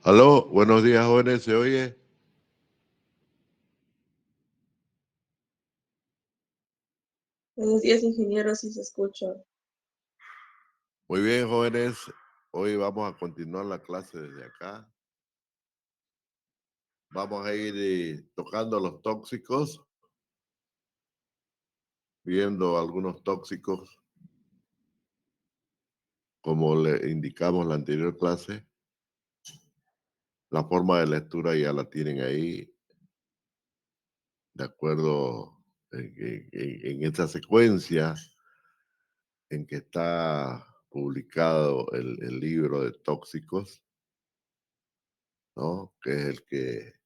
Aló, buenos días, jóvenes, ¿se oye? Buenos días, ingeniero, si se escucha. Muy bien, jóvenes, hoy vamos a continuar la clase desde acá. Vamos a ir tocando los tóxicos, viendo algunos tóxicos, como le indicamos en la anterior clase. La forma de lectura ya la tienen ahí, de acuerdo en esa secuencia en que está publicado el libro de tóxicos, ¿no? Que es el que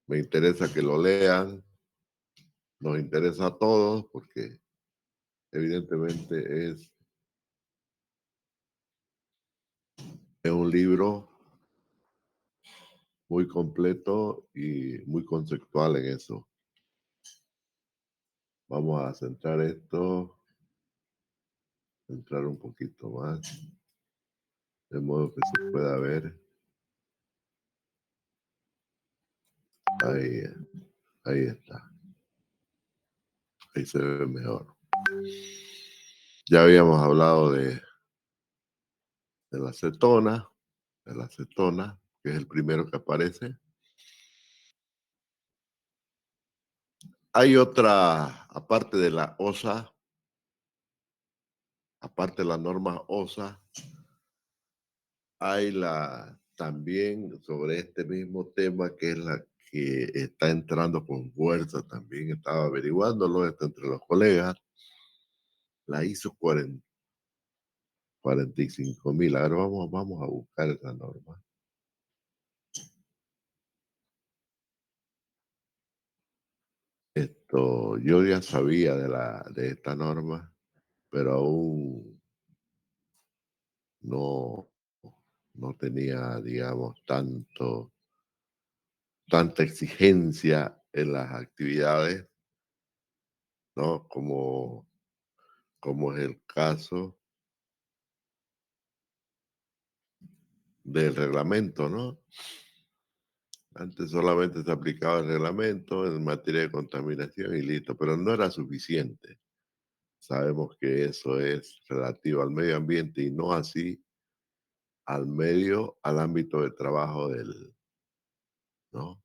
me interesa que lo lean, nos interesa a todos porque evidentemente es un libro muy completo y muy conceptual en eso. Vamos a centrar esto, centrar un poquito más, de modo que se pueda ver. Ahí, ahí está. Ahí se ve mejor. Ya habíamos hablado de la acetona, que es el primero que aparece. Hay otra, aparte de la OSA, aparte de la norma OSA, hay también sobre este mismo tema que es la que está entrando con fuerza también, estaba averiguándolo entre los colegas, la ISO 45.000. Ahora vamos a buscar esa norma. Yo ya sabía de esta norma, pero aún no, no tenía, digamos, tanta exigencia en las actividades, ¿no? Como es el caso del reglamento, ¿no? Antes solamente se aplicaba el reglamento en materia de contaminación y listo, pero no era suficiente. Sabemos que eso es relativo al medio ambiente y no así al ámbito de trabajo ¿no?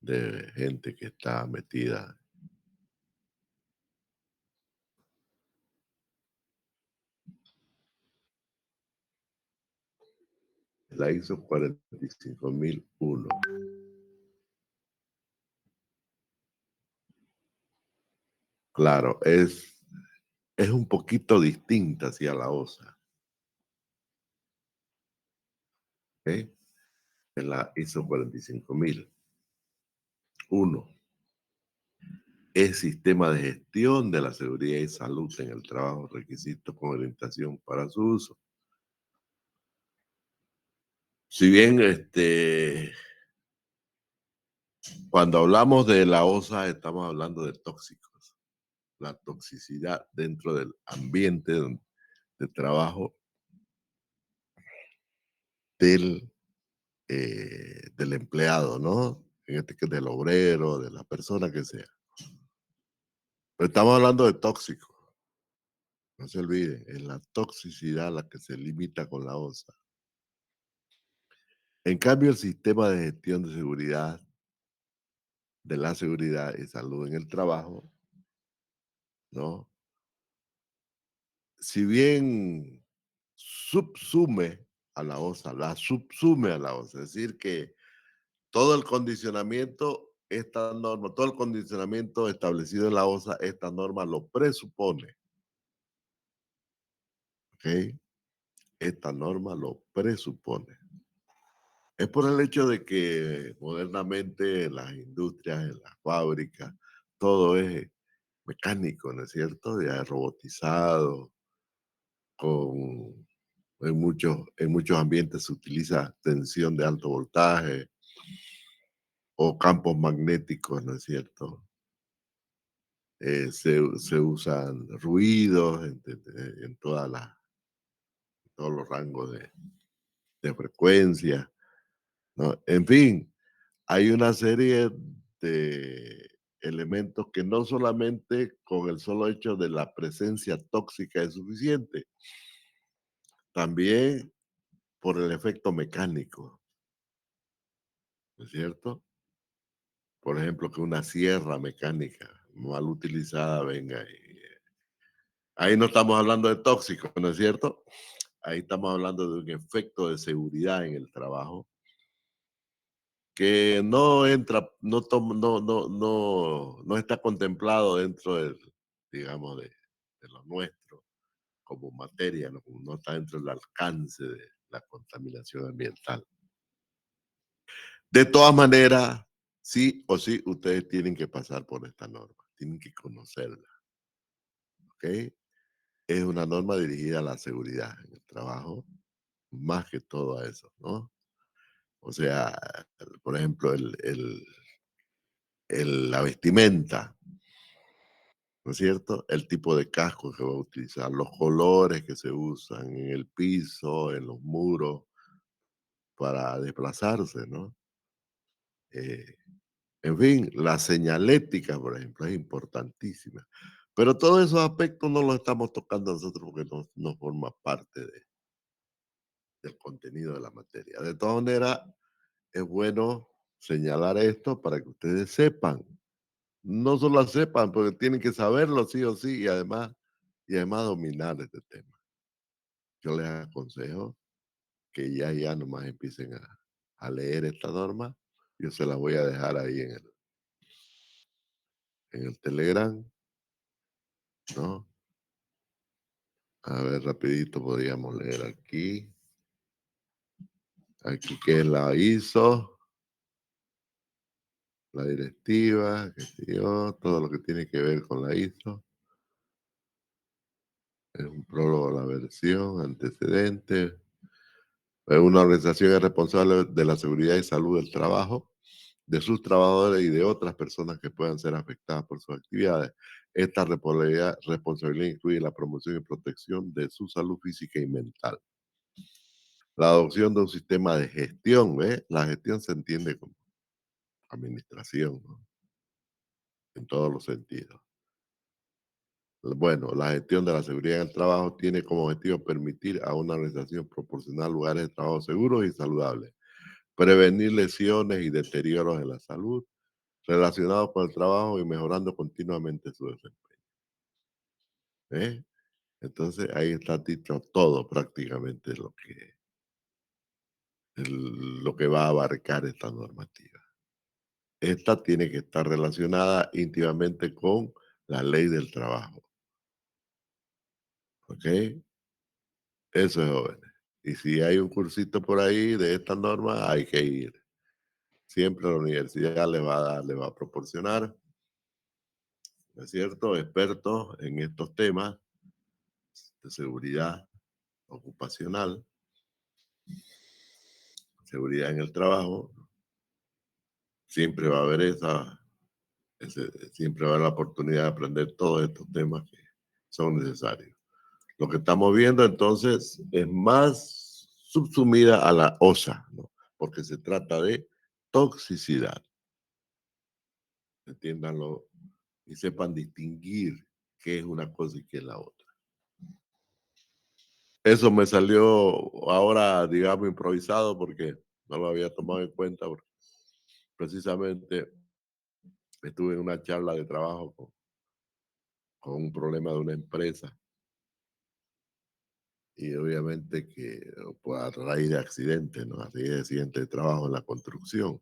De gente que está metida. La ISO 45001. Claro, es un poquito distinta hacia la OSA. ¿Okay? En la ISO 45000. Uno, es sistema de gestión de la seguridad y salud en el trabajo, requisitos con orientación para su uso. Si bien cuando hablamos de la OSA estamos hablando de tóxicos, la toxicidad dentro del ambiente de trabajo del empleado, ¿no? En este que del obrero, de la persona que sea. Pero estamos hablando de tóxicos. No se olviden, es la toxicidad la que se limita con la OSA. En cambio, el sistema de gestión de seguridad, de la seguridad y salud en el trabajo, ¿no? Si bien subsume a la OSA, la subsume a la OSA, es decir, que todo el condicionamiento, esta norma, todo el condicionamiento establecido en la OSA, esta norma lo presupone, ¿ok? Esta norma lo presupone. Es por el hecho de que modernamente en las industrias, en las fábricas, todo es mecánico, ¿no es cierto? Ya es robotizado, con, en muchos ambientes se utiliza tensión de alto voltaje o campos magnéticos, ¿no es cierto? Se usan ruidos en todos los rangos de frecuencia, ¿no? En fin, hay una serie de elementos que no solamente con el solo hecho de la presencia tóxica es suficiente, también por el efecto mecánico, ¿no es cierto? Por ejemplo, que una sierra mecánica mal utilizada venga y ahí no estamos hablando de tóxicos, ¿no es cierto? Ahí estamos hablando de un efecto de seguridad en el trabajo que no entra, no está contemplado dentro del, digamos, de lo nuestro como materia, no está dentro del alcance de la contaminación ambiental. De todas maneras, sí o sí, ustedes tienen que pasar por esta norma, tienen que conocerla, ¿ok? Es una norma dirigida a la seguridad en el trabajo, más que todo a eso, ¿no? O sea, por ejemplo, la vestimenta, ¿no es cierto? El tipo de casco que va a utilizar, los colores que se usan en el piso, en los muros, para desplazarse, ¿no? Eh, en fin, la señalética, por ejemplo, es importantísima. Pero todos esos aspectos no los estamos tocando nosotros porque no forma parte del contenido de la materia. De todas maneras, es bueno señalar esto para que ustedes sepan. No solo sepan, porque tienen que saberlo sí o sí y además dominar este tema. Yo les aconsejo que ya nomás empiecen a leer esta norma. Yo se la voy a dejar ahí en el Telegram, ¿no? A ver, rapidito podríamos leer aquí. Aquí que la hizo, la directiva, qué sé yo, todo lo que tiene que ver con la ISO. Es un prólogo a la versión, antecedentes. Una organización es responsable de la seguridad y salud del trabajo, de sus trabajadores y de otras personas que puedan ser afectadas por sus actividades. Esta responsabilidad incluye la promoción y protección de su salud física y mental. La adopción de un sistema de gestión, ¿ves? La gestión se entiende como administración, ¿no? En todos los sentidos. Bueno, la gestión de la seguridad en el trabajo tiene como objetivo permitir a una organización proporcionar lugares de trabajo seguros y saludables, prevenir lesiones y deterioros en la salud relacionados con el trabajo y mejorando continuamente su desempeño. ¿Eh? Entonces ahí está dicho todo prácticamente lo que va a abarcar esta normativa. Esta tiene que estar relacionada íntimamente con la ley del trabajo. ¿Ok? Eso es jóvenes. Y si hay un cursito por ahí de esta norma, hay que ir. Siempre la universidad le va a proporcionar, ¿no es cierto?, expertos en estos temas de seguridad ocupacional, seguridad en el trabajo. Siempre va a haber siempre va a haber la oportunidad de aprender todos estos temas que son necesarios. Lo que estamos viendo entonces es más subsumida a la OSA, ¿no? Porque se trata de toxicidad. Entiéndanlo y sepan distinguir qué es una cosa y qué es la otra. Eso me salió ahora, digamos, improvisado porque no lo había tomado en cuenta. Porque precisamente estuve en una charla de trabajo con un problema de una empresa y obviamente que pues, a raíz de accidentes, ¿no? A raíz de accidentes de trabajo en la construcción.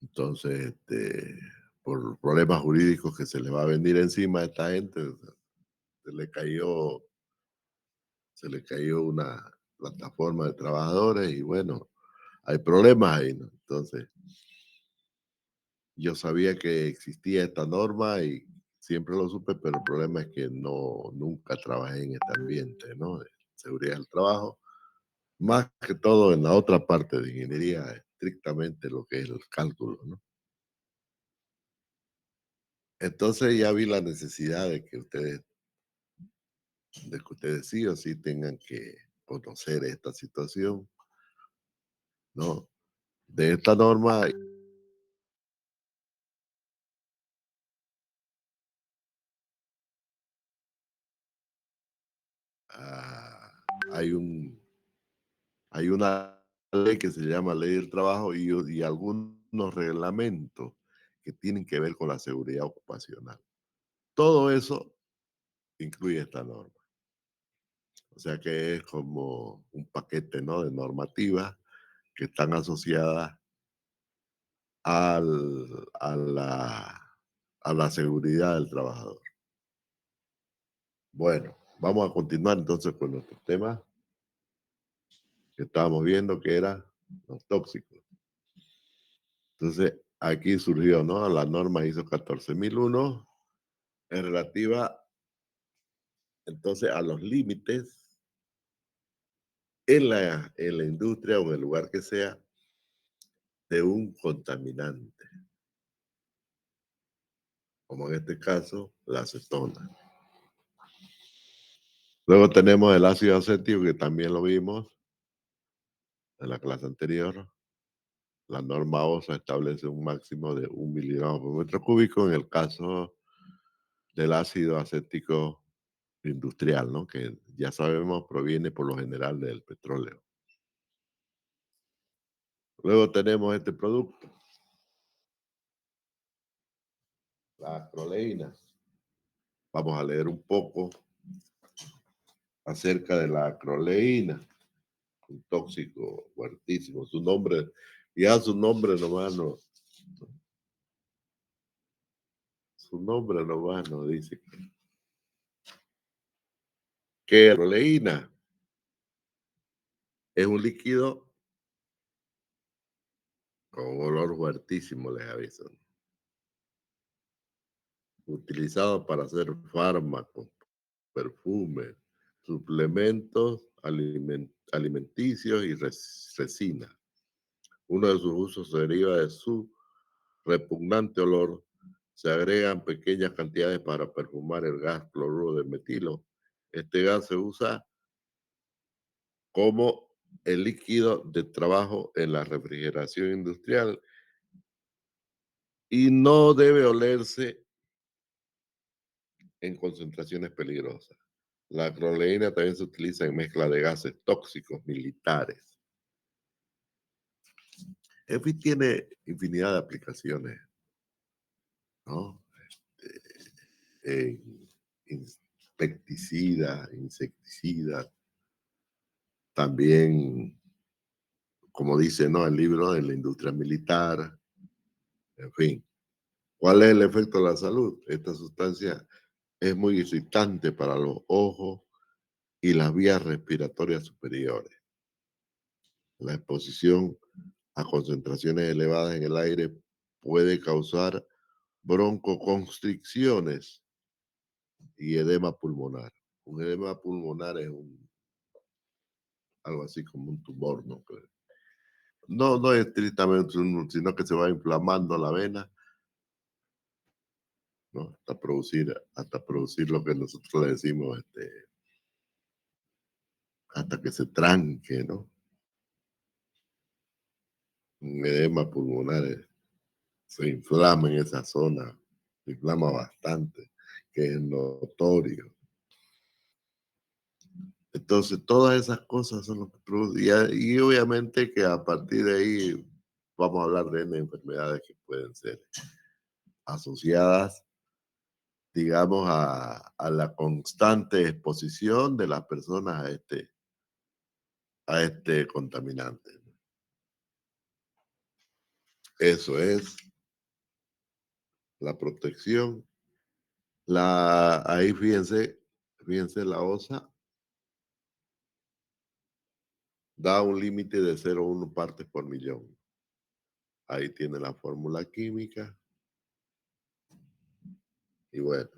Entonces, por problemas jurídicos que se le va a venir encima a esta gente, se le cayó, se le cayó una plataforma de trabajadores y bueno, hay problemas ahí, ¿no? Entonces, yo sabía que existía esta norma y siempre lo supe, pero el problema es que nunca trabajé en este ambiente, ¿no? De seguridad del trabajo, más que todo en la otra parte de ingeniería, estrictamente lo que es el cálculo, ¿no? Entonces ya vi la necesidad de que ustedes sí o sí tengan que conocer esta situación, ¿no? De esta norma ah, hay un hay una ley que se llama Ley del Trabajo y algunos reglamentos que tienen que ver con la seguridad ocupacional. Todo eso incluye esta norma. O sea que es como un paquete, ¿no?, de normativas que están asociadas al a la seguridad del trabajador. Bueno, vamos a continuar entonces con nuestro tema que estábamos viendo, que era los tóxicos. Entonces, aquí surgió, ¿no?, la norma ISO 14001 en relativa, entonces, a los límites en la industria o en el lugar que sea de un contaminante, como en este caso, la acetona. Luego tenemos el ácido acético, que también lo vimos en la clase anterior. La norma OSA establece un máximo de 1 miligramo por metro cúbico en el caso del ácido acético industrial, ¿no?, que ya sabemos proviene por lo general del petróleo. Luego tenemos este producto, la acroleína. Vamos a leer un poco acerca de la acroleína, un tóxico fuertísimo. Su nombre, ya su nombre nomás no, su nombre nomás nos dice que la acroleína es un líquido con un olor fuertísimo, les aviso, utilizado para hacer fármacos, perfumes, suplementos alimenticios y resina. Uno de sus usos se deriva de su repugnante olor. Se agregan pequeñas cantidades para perfumar el gas cloruro de metilo. Este gas se usa como el líquido de trabajo en la refrigeración industrial y no debe olerse en concentraciones peligrosas. La acroleína también se utiliza en mezcla de gases tóxicos militares. En fin, tiene infinidad de aplicaciones, ¿no? En insecticidas, también, como dice, ¿no?, el libro, en la industria militar, en fin. ¿Cuál es el efecto de la salud? Esta sustancia es muy irritante para los ojos y las vías respiratorias superiores. La exposición a concentraciones elevadas en el aire puede causar broncoconstricciones y edema pulmonar. Un edema pulmonar es algo así como un tumor, ¿no? No, no es estrictamente sino que se va inflamando la vena, ¿no? Hasta producir lo que nosotros le decimos, hasta que se tranque, ¿no? Un edema pulmonar se inflama en esa zona, se inflama bastante, que es notorio. Entonces, todas esas cosas son lo que producen, y obviamente que a partir de ahí vamos a hablar de enfermedades que pueden ser asociadas, digamos, a la constante exposición de las personas a este contaminante. Eso es la protección. Ahí fíjense, la OSA da un límite de 0,1 partes por millón. Ahí tiene la fórmula química y bueno,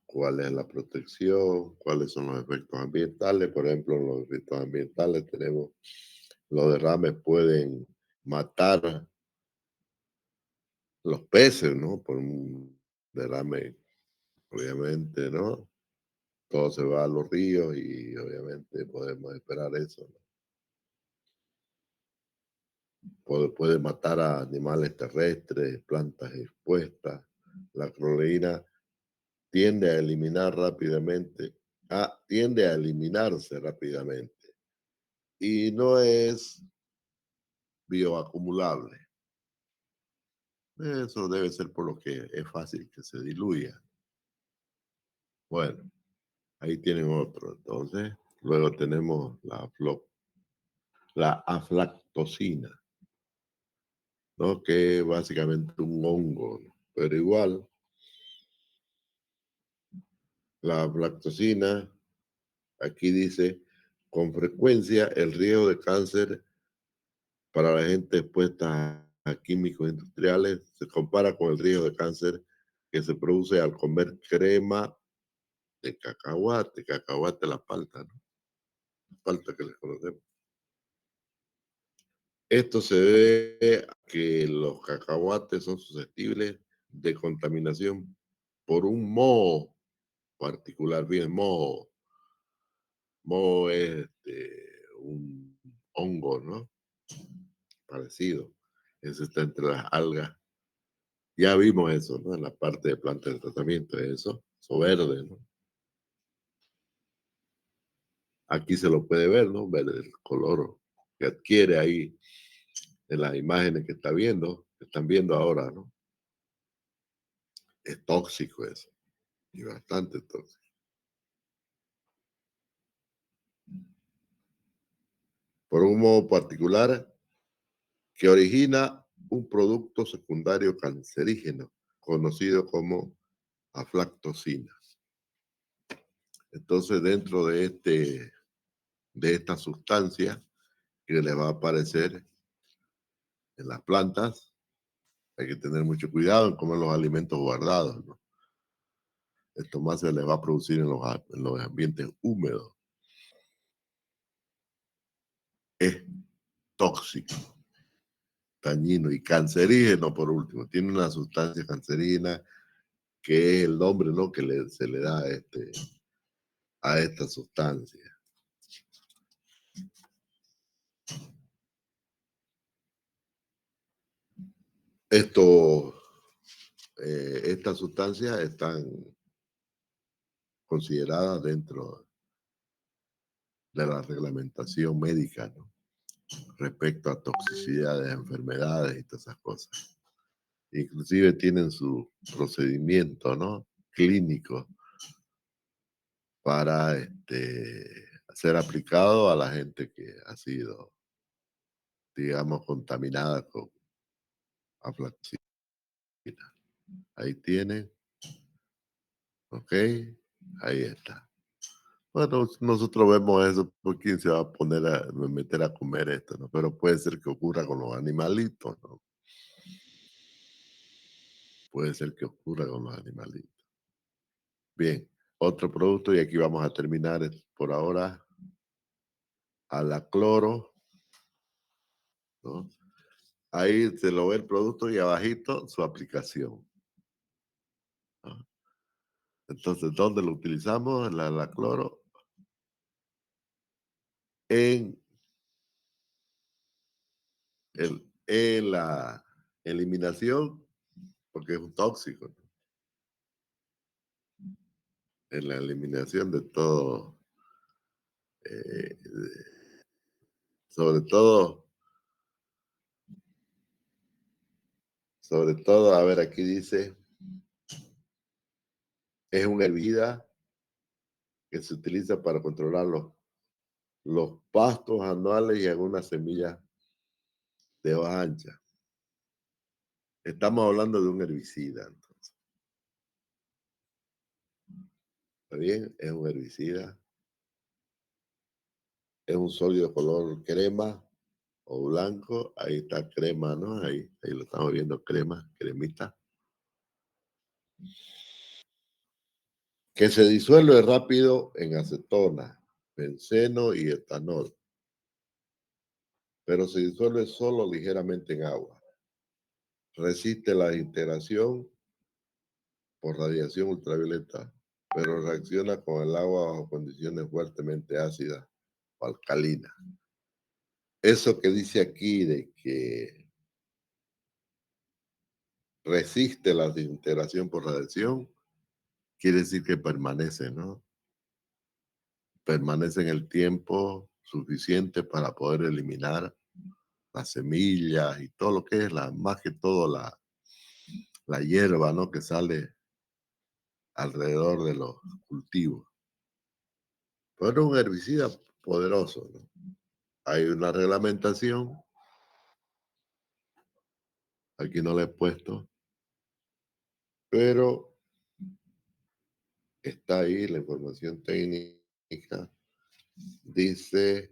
cuál es la protección, cuáles son los efectos ambientales. Por ejemplo, en los efectos ambientales tenemos los derrames pueden matar los peces, ¿no? Por un derrame, obviamente, ¿no? todo se va a los ríos y obviamente podemos esperar eso, ¿no? Puede matar a animales terrestres, plantas expuestas. La clorina tiende a eliminarse rápidamente y no es bioacumulable. Eso debe ser por lo que es fácil que se diluya. Bueno, ahí tienen otro. Entonces, luego tenemos la aflatoxina, ¿no? Que es básicamente un hongo, ¿no? Pero igual, la aflatoxina, aquí dice, con frecuencia el riesgo de cáncer para la gente expuesta a químicos industriales se compara con el riesgo de cáncer que se produce al comer crema de cacahuate la palta, ¿no? La palta que les conocemos. Esto se debe a que los cacahuates son susceptibles de contaminación por un moho particular. Bien, moho. Moho es un hongo, ¿no? Parecido. Eso está entre las algas. Ya vimos eso, ¿no? En la parte de plantas de tratamiento, eso verde, ¿no? Aquí se lo puede ver, ¿no? Ver el color que adquiere ahí en las imágenes que están viendo ahora, ¿no? Es tóxico eso, y bastante tóxico. Por un modo particular que origina un producto secundario cancerígeno, conocido como aflatoxina. Entonces, dentro de esta sustancia que le va a aparecer en las plantas, hay que tener mucho cuidado en comer los alimentos guardados, ¿no? Esto más se les va a producir en los ambientes húmedos. Es tóxico, dañino y cancerígeno por último. Tiene una sustancia cancerígena que es el nombre, ¿no? Que se le da a esta sustancia. Esto, estas sustancias están consideradas dentro de la reglamentación médica, ¿no? Respecto a toxicidades, enfermedades y todas esas cosas. Inclusive tienen su procedimiento, ¿no? Clínico para ser aplicado a la gente que ha sido, digamos, contaminada con aflatoxina. Ahí tienen, ¿ok? Ahí está. Bueno, nosotros vemos eso, ¿por quién se va a poner a meter a comer esto, no? Pero puede ser que ocurra con los animalitos, ¿no? Puede ser que ocurra con los animalitos. Bien, otro producto, y aquí vamos a terminar por ahora, a la cloro, ¿no? Ahí se lo ve el producto y abajito su aplicación, ¿no? Entonces, ¿dónde lo utilizamos? La cloro en, en la eliminación, porque es un tóxico, ¿no? En la eliminación de todo, eh, sobre todo, a ver, aquí dice, es un herbicida que se utiliza para controlar los pastos anuales y algunas semillas de hoja ancha. Estamos hablando de un herbicida, entonces. ¿Está bien? Es un herbicida. Es un sólido color crema o blanco. Ahí está crema, ¿no? Ahí lo estamos viendo, cremita. Que se disuelve rápido en acetona, benceno y etanol, pero se disuelve solo ligeramente en agua. Resiste la integración por radiación ultravioleta pero reacciona con el agua bajo condiciones fuertemente ácidas o alcalinas. Eso que dice aquí de que resiste la desintegración por radiación, quiere decir que permanece, ¿no? Permanece en el tiempo suficiente para poder eliminar las semillas y todo lo que es más que todo la hierba, ¿no? Que sale alrededor de los cultivos. Pero es un herbicida poderoso, ¿no? Hay una reglamentación, aquí no la he puesto, pero está ahí la información técnica. Dice,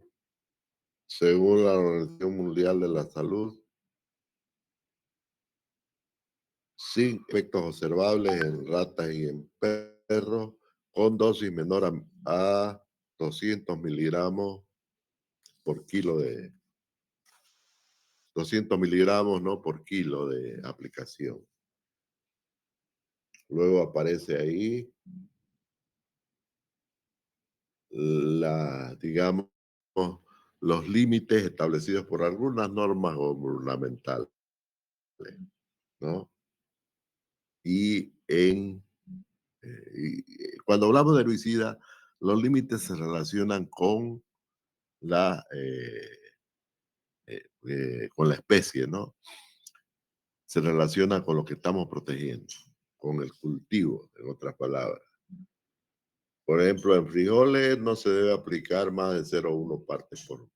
según la Organización Mundial de la Salud, sin efectos observables en ratas y en perros, con dosis menor a 200 miligramos por kilo 200 miligramos, ¿no? Por kilo de aplicación. Luego aparece ahí digamos, los límites establecidos por algunas normas gubernamentales, ¿no? Y cuando hablamos de herbicida, los límites se relacionan la, con la especie, ¿no? Se relaciona con lo que estamos protegiendo, con el cultivo, en otras palabras. Por ejemplo, en frijoles no se debe aplicar más de 0,1 partes por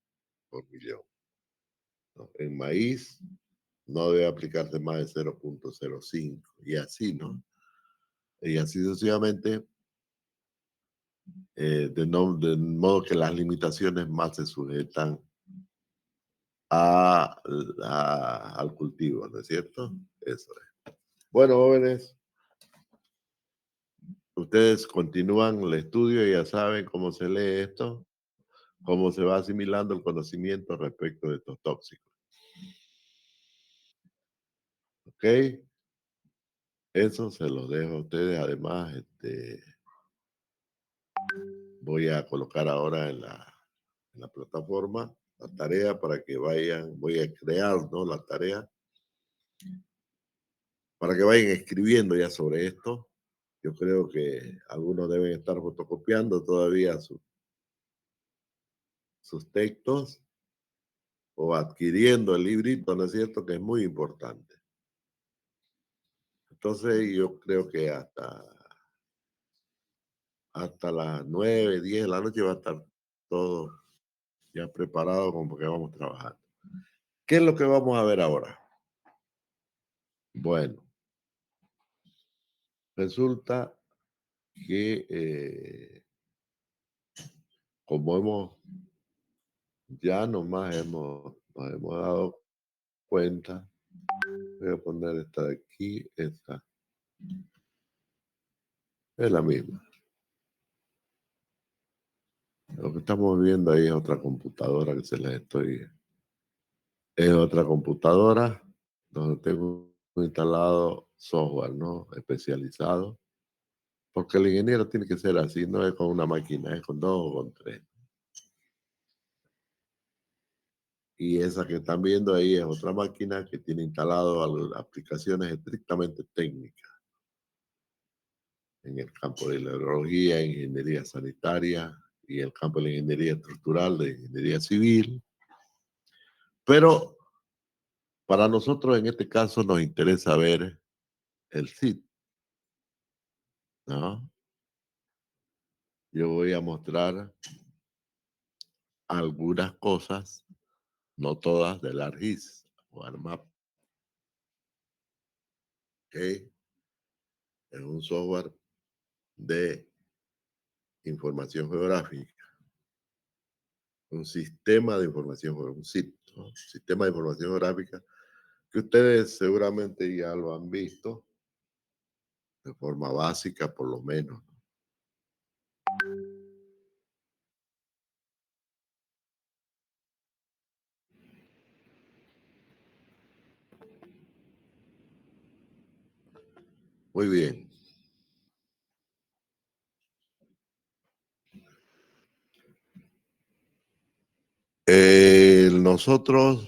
millón, ¿no? En maíz no debe aplicarse más de 0,05 y así, ¿no? Y así sucesivamente, de modo que las limitaciones más se sujetan al cultivo, ¿no es cierto? Eso es. Bueno, jóvenes, ustedes continúan el estudio, ya saben cómo se lee esto, cómo se va asimilando el conocimiento respecto de estos tóxicos. ¿Ok? Eso se los dejo a ustedes. Además, voy a colocar ahora en la plataforma la tarea para que vayan, voy a crear, ¿no? La tarea para que vayan escribiendo ya sobre esto. Yo creo que algunos deben estar fotocopiando todavía sus textos o adquiriendo el librito, ¿no es cierto? Que es muy importante. Entonces yo creo que hasta las 9, 10 de la noche va a estar todo ya preparado como que vamos trabajando. ¿Qué es lo que vamos a ver ahora? Bueno, resulta que como ya nomás nos hemos dado cuenta, voy a poner esta de aquí, esta es la misma. Lo que estamos viendo ahí es otra computadora que es otra computadora donde tengo instalado software, ¿no? Especializado, porque el ingeniero tiene que ser así, no es con una máquina, es con dos o con tres. Y esa que están viendo ahí es otra máquina que tiene instalado aplicaciones estrictamente técnicas en el campo de la hidrología, ingeniería sanitaria y el campo de la ingeniería estructural, de ingeniería civil. Pero para nosotros en este caso nos interesa ver el SIT, ¿no? Yo voy a mostrar algunas cosas, no todas, del ARGIS o ARMAP, que es un software de información geográfica, un sistema de información geográfica, un SIT, ¿no? Sistema de información geográfica, que ustedes seguramente ya lo han visto de forma básica, por lo menos. Muy bien. Nosotros,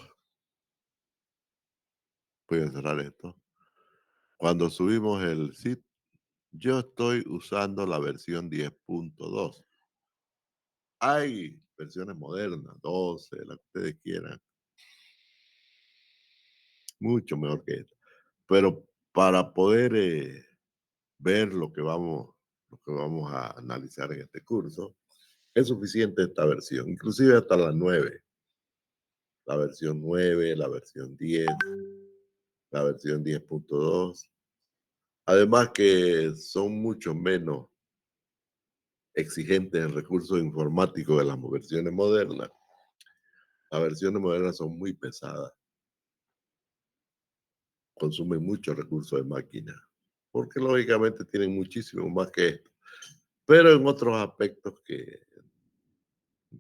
voy a cerrar esto, cuando subimos el zip, yo estoy usando la versión 10.2. Hay versiones modernas, 12, la que ustedes quieran, mucho mejor que esta. Pero para poder ver lo que vamos a analizar en este curso, es suficiente esta versión, inclusive hasta la 9. La versión 9, la versión 10, la versión 10.2. Además que son mucho menos exigentes en recursos informáticos de las versiones modernas. Las versiones modernas son muy pesadas, consumen muchos recursos de máquina, porque lógicamente tienen muchísimo más que esto, pero en otros aspectos que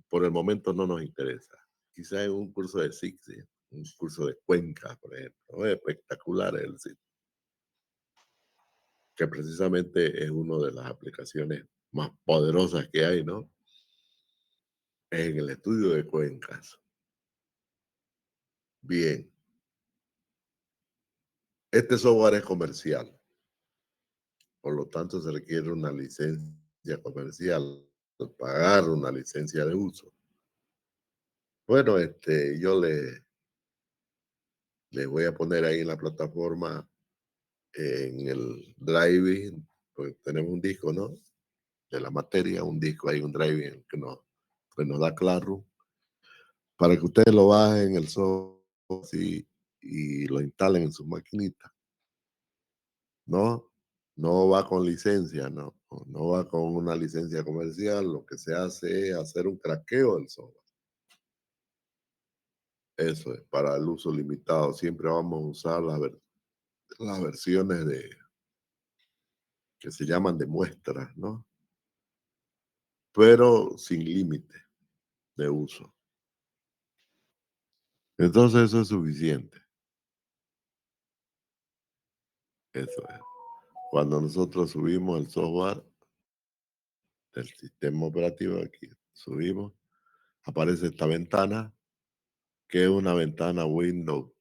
por el momento no nos interesa. Quizás en un curso de SICSI, un curso de Cuenca, por ejemplo, es espectacular el SIC, que precisamente es una de las aplicaciones más poderosas que hay, ¿no? En el estudio de cuencas. Bien, este software es comercial, por lo tanto se requiere una licencia comercial, pagar una licencia de uso. Bueno, yo les voy a poner ahí en la plataforma, en el driving, pues tenemos un disco, ¿no? De la materia, un disco, hay un driving que nos da Classroom, para que ustedes lo bajen el software así, y lo instalen en su maquinita, ¿no? No va con licencia, no. No va con una licencia comercial. Lo que se hace es hacer un craqueo del software. Eso es para el uso limitado. Siempre vamos a usar las versiones que se llaman de muestras, ¿no? Pero sin límite de uso. Entonces eso es suficiente. Eso es. Cuando nosotros subimos el software del sistema operativo, aquí subimos, aparece esta ventana, que es una ventana Windows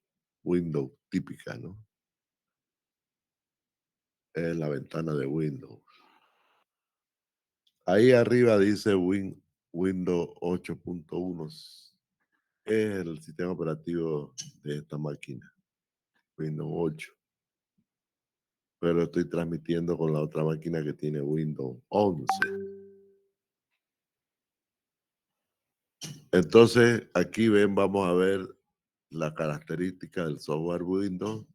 típica, ¿no? Es la ventana de Windows. Ahí arriba dice Windows 8.1. Es el sistema operativo de esta máquina, Windows 8. Pero estoy transmitiendo con la otra máquina que tiene Windows 11. Entonces, aquí vamos a ver la característica del software Windows.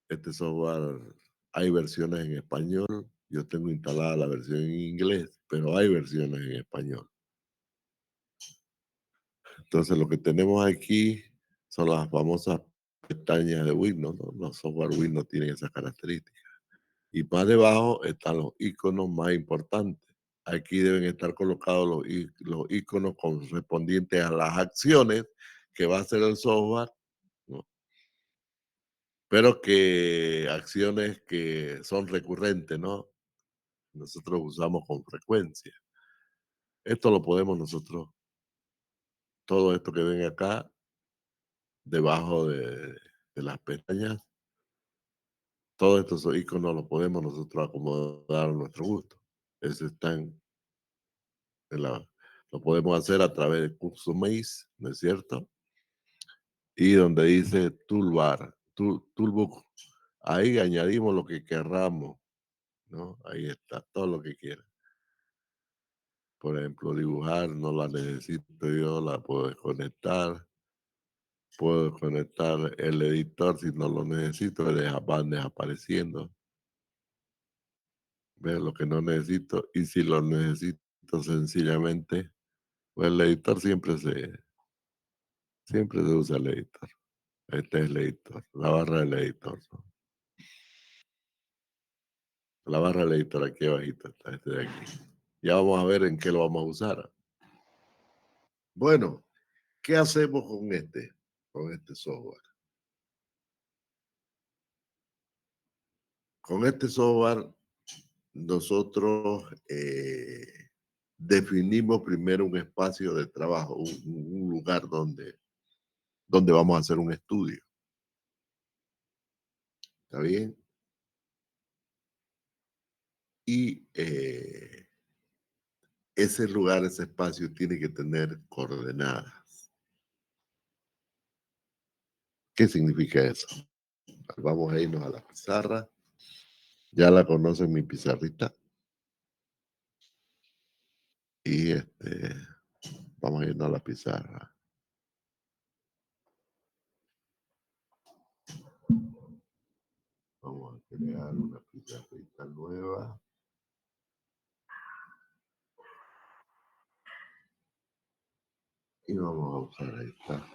Este software, hay versiones en español. Yo tengo instalada la versión en inglés, pero hay versiones en español. Entonces, lo que tenemos aquí son las famosas pestañas de Windows, ¿no? Los software Windows tienen esas características. Y más debajo están los iconos más importantes. Aquí deben estar colocados los iconos correspondientes a las acciones que va a hacer el software, ¿no? Pero que acciones que son recurrentes, ¿no? Nosotros usamos con frecuencia. Esto lo podemos nosotros, todo esto que ven acá, debajo de las pestañas, todos estos iconos los podemos nosotros acomodar a nuestro gusto. Eso está lo podemos hacer a través de Customize, ¿no es cierto? Y donde dice Toolbar, Toolbook, ahí añadimos lo que querramos, ¿no? Ahí está, todo lo que quieran. Por ejemplo, dibujar, no la necesito yo, la puedo desconectar. Puedo desconectar el editor si no lo necesito, van desapareciendo. Ve lo que no necesito, y si lo necesito sencillamente, pues el editor siempre se usa el editor. Este es el editor, la barra del editor, ¿no? La barra del editor aquí abajito está, este de aquí. Ya vamos a ver en qué lo vamos a usar. Bueno, ¿qué hacemos con este software? Con este software nosotros definimos primero un espacio de trabajo, un lugar donde vamos a hacer un estudio. ¿Está bien? Y ese lugar, ese espacio tiene que tener coordenadas. ¿Qué significa eso? Vamos a irnos a la pizarra. Ya la conocen mi pizarrita. Y vamos a irnos a la pizarra. Vamos a crear una pizarrita nueva. Y vamos a usar esta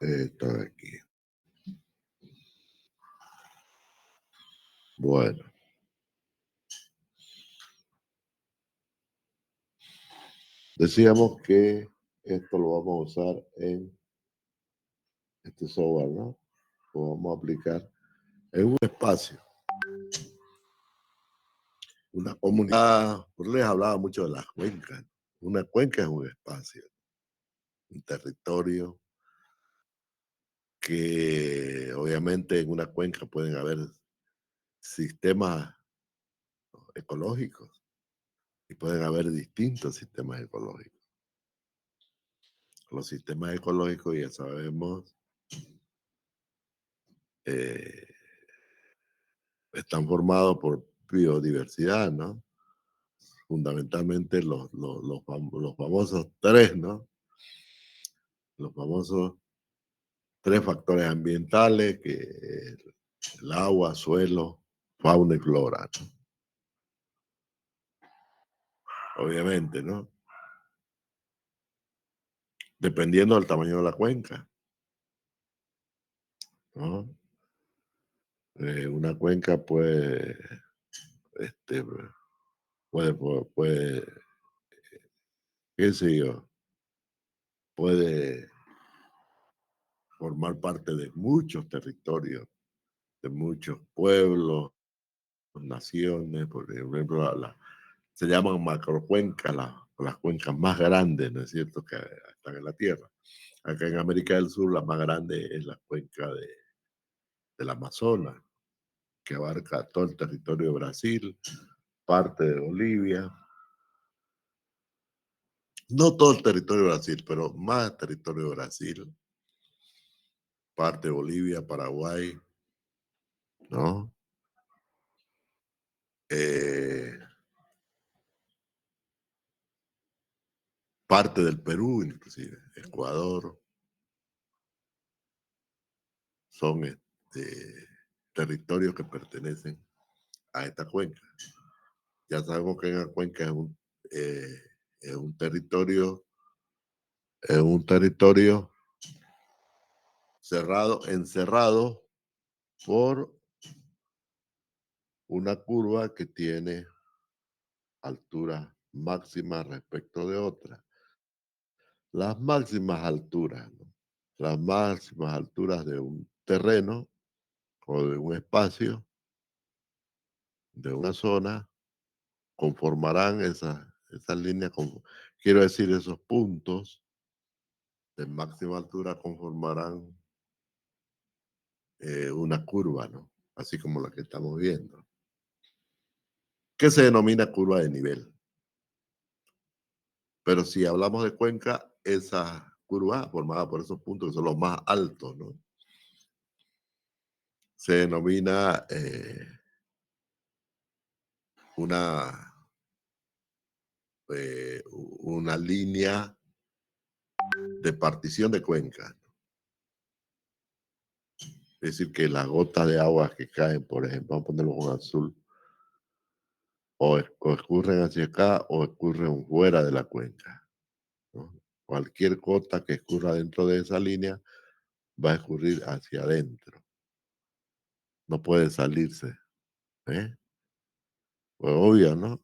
de aquí. Bueno, decíamos que esto lo vamos a usar en este software, ¿no? Lo vamos a aplicar en un espacio. Una comunidad, pues les hablaba mucho de las cuencas. Una cuenca es un espacio, un territorio que obviamente en una cuenca pueden haber sistemas ecológicos y pueden haber distintos sistemas ecológicos. Los sistemas ecológicos, ya sabemos, eh, están formados por biodiversidad, ¿no? Fundamentalmente los famosos tres, ¿no? Los famosos tres factores ambientales, que el agua, suelo, fauna y flora, ¿no? Obviamente, ¿no? Dependiendo del tamaño de la cuenca, ¿no? Una cuenca puede, este, puede, qué sé yo, puede formar parte de muchos territorios, de muchos pueblos, naciones, por ejemplo, se llaman macrocuencas, las cuencas más grandes, ¿no es cierto?, que están en la Tierra. Acá en América del Sur, la más grande es la cuenca del Amazonas, que abarca todo el territorio de Brasil, parte de Bolivia, no todo el territorio de Brasil, pero más territorio de Brasil, parte de Bolivia, Paraguay, ¿no? Eh, parte del Perú, inclusive, Ecuador, son territorios que pertenecen a esta cuenca. Ya sabemos que en la cuenca eh, es un territorio, es un territorio cerrado, encerrado por una curva que tiene altura máxima respecto de otra. Las máximas alturas, ¿no? Las máximas alturas de un terreno o de un espacio, de una zona, conformarán esas líneas, quiero decir, esos puntos de máxima altura conformarán una curva, ¿no? Así como la que estamos viendo, que se denomina curva de nivel. Pero si hablamos de cuenca, esa curva formada por esos puntos que son los más altos, ¿no? Se denomina una, una línea de partición de cuenca. Es decir, que las gotas de agua que caen, por ejemplo, vamos a ponerlo con azul, o escurren hacia acá o escurren fuera de la cuenca, ¿no? Cualquier gota que escurra dentro de esa línea va a escurrir hacia adentro. No puede salirse. ¿Eh? Pues obvio, ¿no?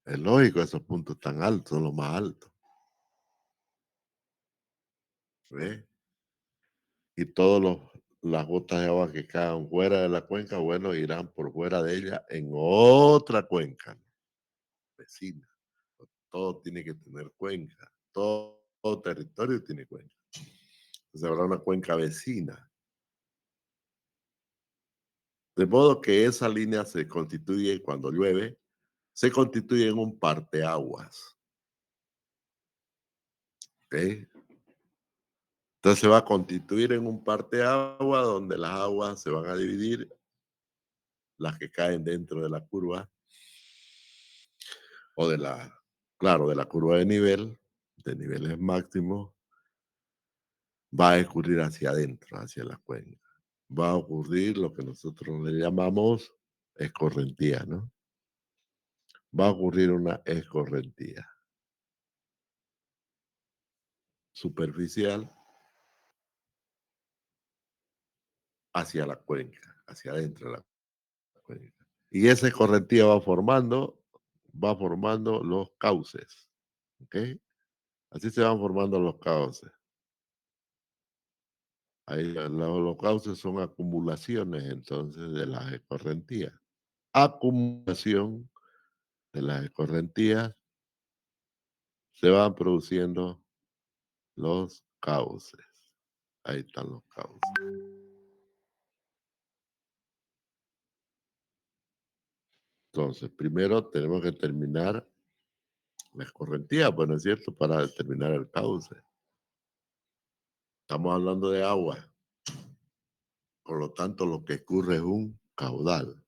Es lógico, esos puntos tan altos son los más altos. ¿Eh? Y todos las gotas de agua que caen fuera de la cuenca, bueno, irán por fuera de ella en otra cuenca vecina. Todo tiene que tener cuenca, todo territorio tiene cuenca. Entonces habrá una cuenca vecina. De modo que esa línea se constituye cuando llueve, se constituye en un parteaguas. ¿Ok? Entonces se va a constituir en un parteaguas donde las aguas se van a dividir, las que caen dentro de la curva o de la, claro, de la curva de niveles máximos, va a escurrir hacia adentro, hacia la cuenca. Va a ocurrir lo que nosotros le llamamos escorrentía, ¿no? Va a ocurrir una escorrentía superficial hacia la cuenca, hacia adentro de la cuenca. Y esa escorrentía va formando los cauces, ¿ok? Así se van formando los cauces. Ahí los cauces son acumulaciones entonces de las escorrentías. Acumulación de las escorrentías se van produciendo los cauces. Ahí están los cauces. Entonces, primero tenemos que terminar la escorrentía, bueno, es cierto, para determinar el cauce. Estamos hablando de agua, por lo tanto, lo que escurre es un caudal.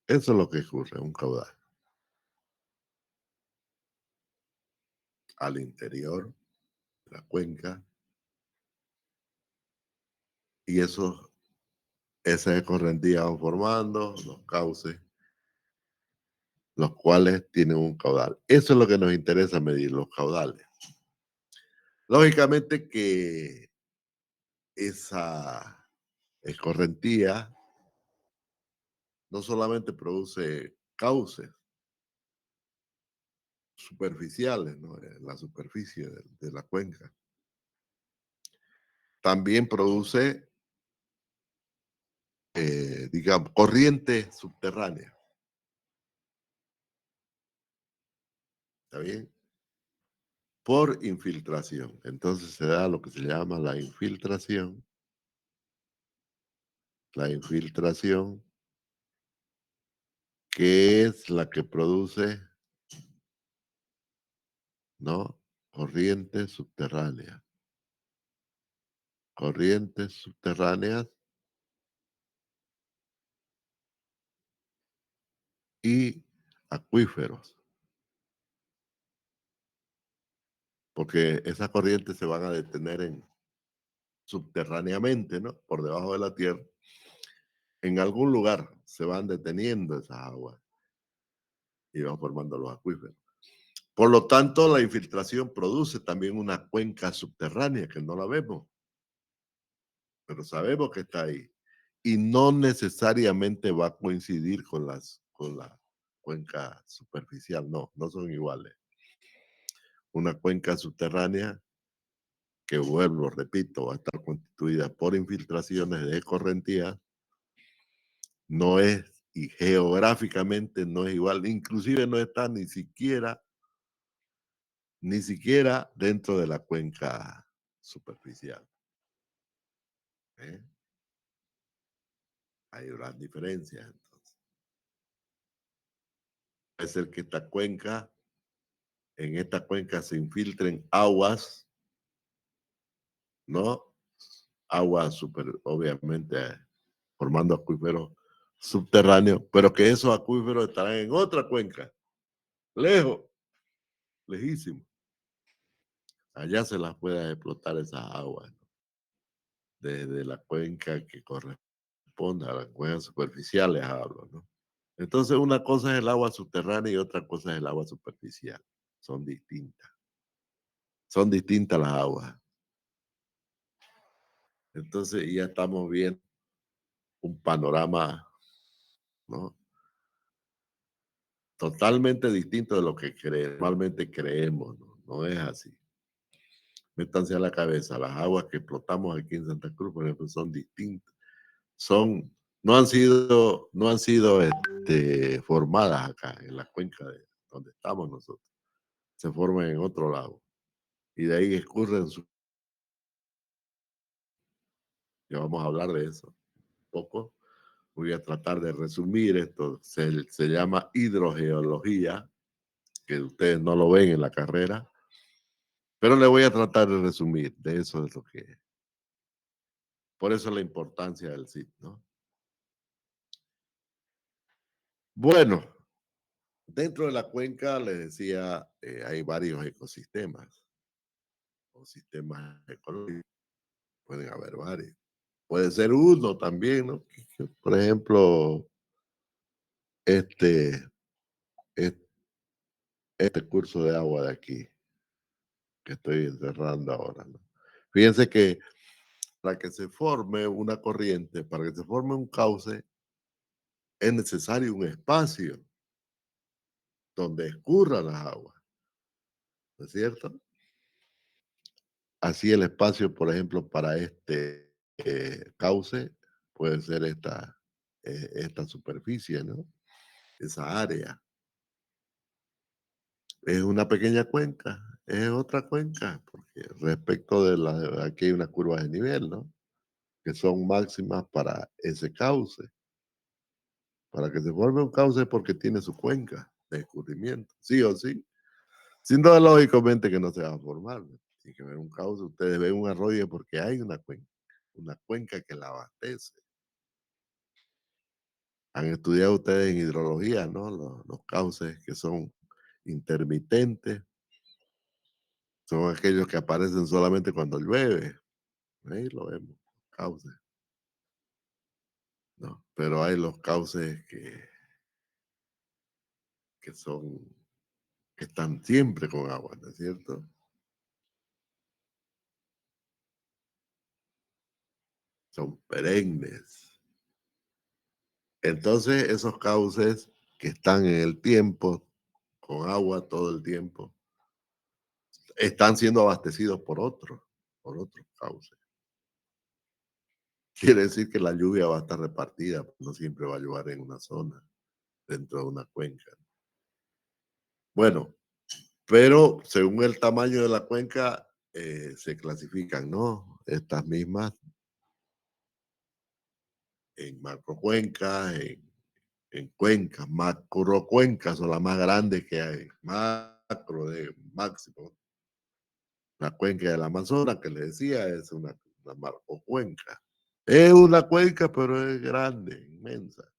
Eso es lo que escurre, un caudal. Al interior de la cuenca, y esas escorrentías van formando los cauces, los cuales tienen un caudal. Eso es lo que nos interesa medir, los caudales. Lógicamente que esa escorrentía no solamente produce cauces superficiales, ¿no? En la superficie de la cuenca, también produce, digamos, corriente subterránea. ¿Está bien? Por infiltración. Entonces se da lo que se llama la infiltración, que es la que produce, ¿no? Corrientes subterráneas. Corrientes subterráneas y acuíferos, porque esas corrientes se van a detener subterráneamente, ¿no? Por debajo de la tierra. En algún lugar se van deteniendo esas aguas y van formando los acuíferos. Por lo tanto, la infiltración produce también una cuenca subterránea que no la vemos, pero sabemos que está ahí. Y no necesariamente va a coincidir con la cuenca superficial, no, no son iguales. Una cuenca subterránea que, vuelvo, repito, va a estar constituida por infiltraciones de escorrentías, no es, y geográficamente no es igual, inclusive no está ni siquiera dentro de la cuenca superficial. ¿Eh? Hay gran diferencia, entonces. Puede ser que en esta cuenca se infiltren aguas, ¿no? Aguas super, obviamente, formando acuíferos subterráneos, pero que esos acuíferos estarán en otra cuenca, lejos, lejísimo. Allá se las puede explotar esas aguas, ¿no? Desde la cuenca que corresponde a las cuencas superficiales, hablo, ¿no? Entonces, una cosa es el agua subterránea y otra cosa es el agua superficial. Son distintas. Son distintas las aguas. Entonces, ya estamos viendo un panorama, ¿no? Totalmente distinto de lo que normalmente creemos, ¿no? No es así. métanse a la cabeza, las aguas que explotamos aquí en Santa Cruz, por ejemplo, son distintas. No han sido formadas acá, en la cuenca de donde estamos nosotros. Se forman en otro lado. Y de ahí escurren ya vamos a hablar de eso un poco. Voy a tratar de resumir esto. Se llama hidrogeología, que ustedes no lo ven en la carrera, pero le voy a tratar de resumir. De eso es lo que es. Por eso la importancia del sitio, ¿no? Bueno, dentro de la cuenca, les decía, hay varios ecosistemas o sistemas ecológicos. Pueden haber varios. Puede ser uno también, ¿no? Por ejemplo, este, este, este curso de agua de aquí, que estoy encerrando ahora, ¿no? Fíjense que para que se forme una corriente, para que se forme un cauce, es necesario un espacio donde escurran las aguas, ¿no es cierto? Así el espacio, por ejemplo, para este cauce puede ser esta superficie, ¿no? Esa área. Es una pequeña cuenca, es otra cuenca, porque respecto de aquí hay unas curvas de nivel, ¿no? Que son máximas para ese cauce. Para que se forme un cauce porque tiene su cuenca de escurrimiento, sí o sí. Sin duda, lógicamente que no se va a formar, ¿no? Tiene que haber un cauce. Ustedes ven un arroyo porque hay una cuenca que la abastece. Han estudiado ustedes en hidrología, ¿no? Los cauces que son intermitentes, son aquellos que aparecen solamente cuando llueve. Ahí lo vemos, cauces, ¿no? Pero hay los cauces que son, que están siempre con agua, ¿no es cierto? Son perennes. Entonces, esos cauces que están en el tiempo, con agua todo el tiempo, están siendo abastecidos por otros cauces. Quiere decir que la lluvia va a estar repartida, no siempre va a llover en una zona, dentro de una cuenca. Bueno, pero según el tamaño de la cuenca, se clasifican, ¿no? Estas mismas en macrocuencas, en cuencas, macrocuencas son las más grandes que hay, macro de máximo. La cuenca del Amazonas, que le decía, es una macrocuenca. Es una cuenca, pero es grande, inmensa.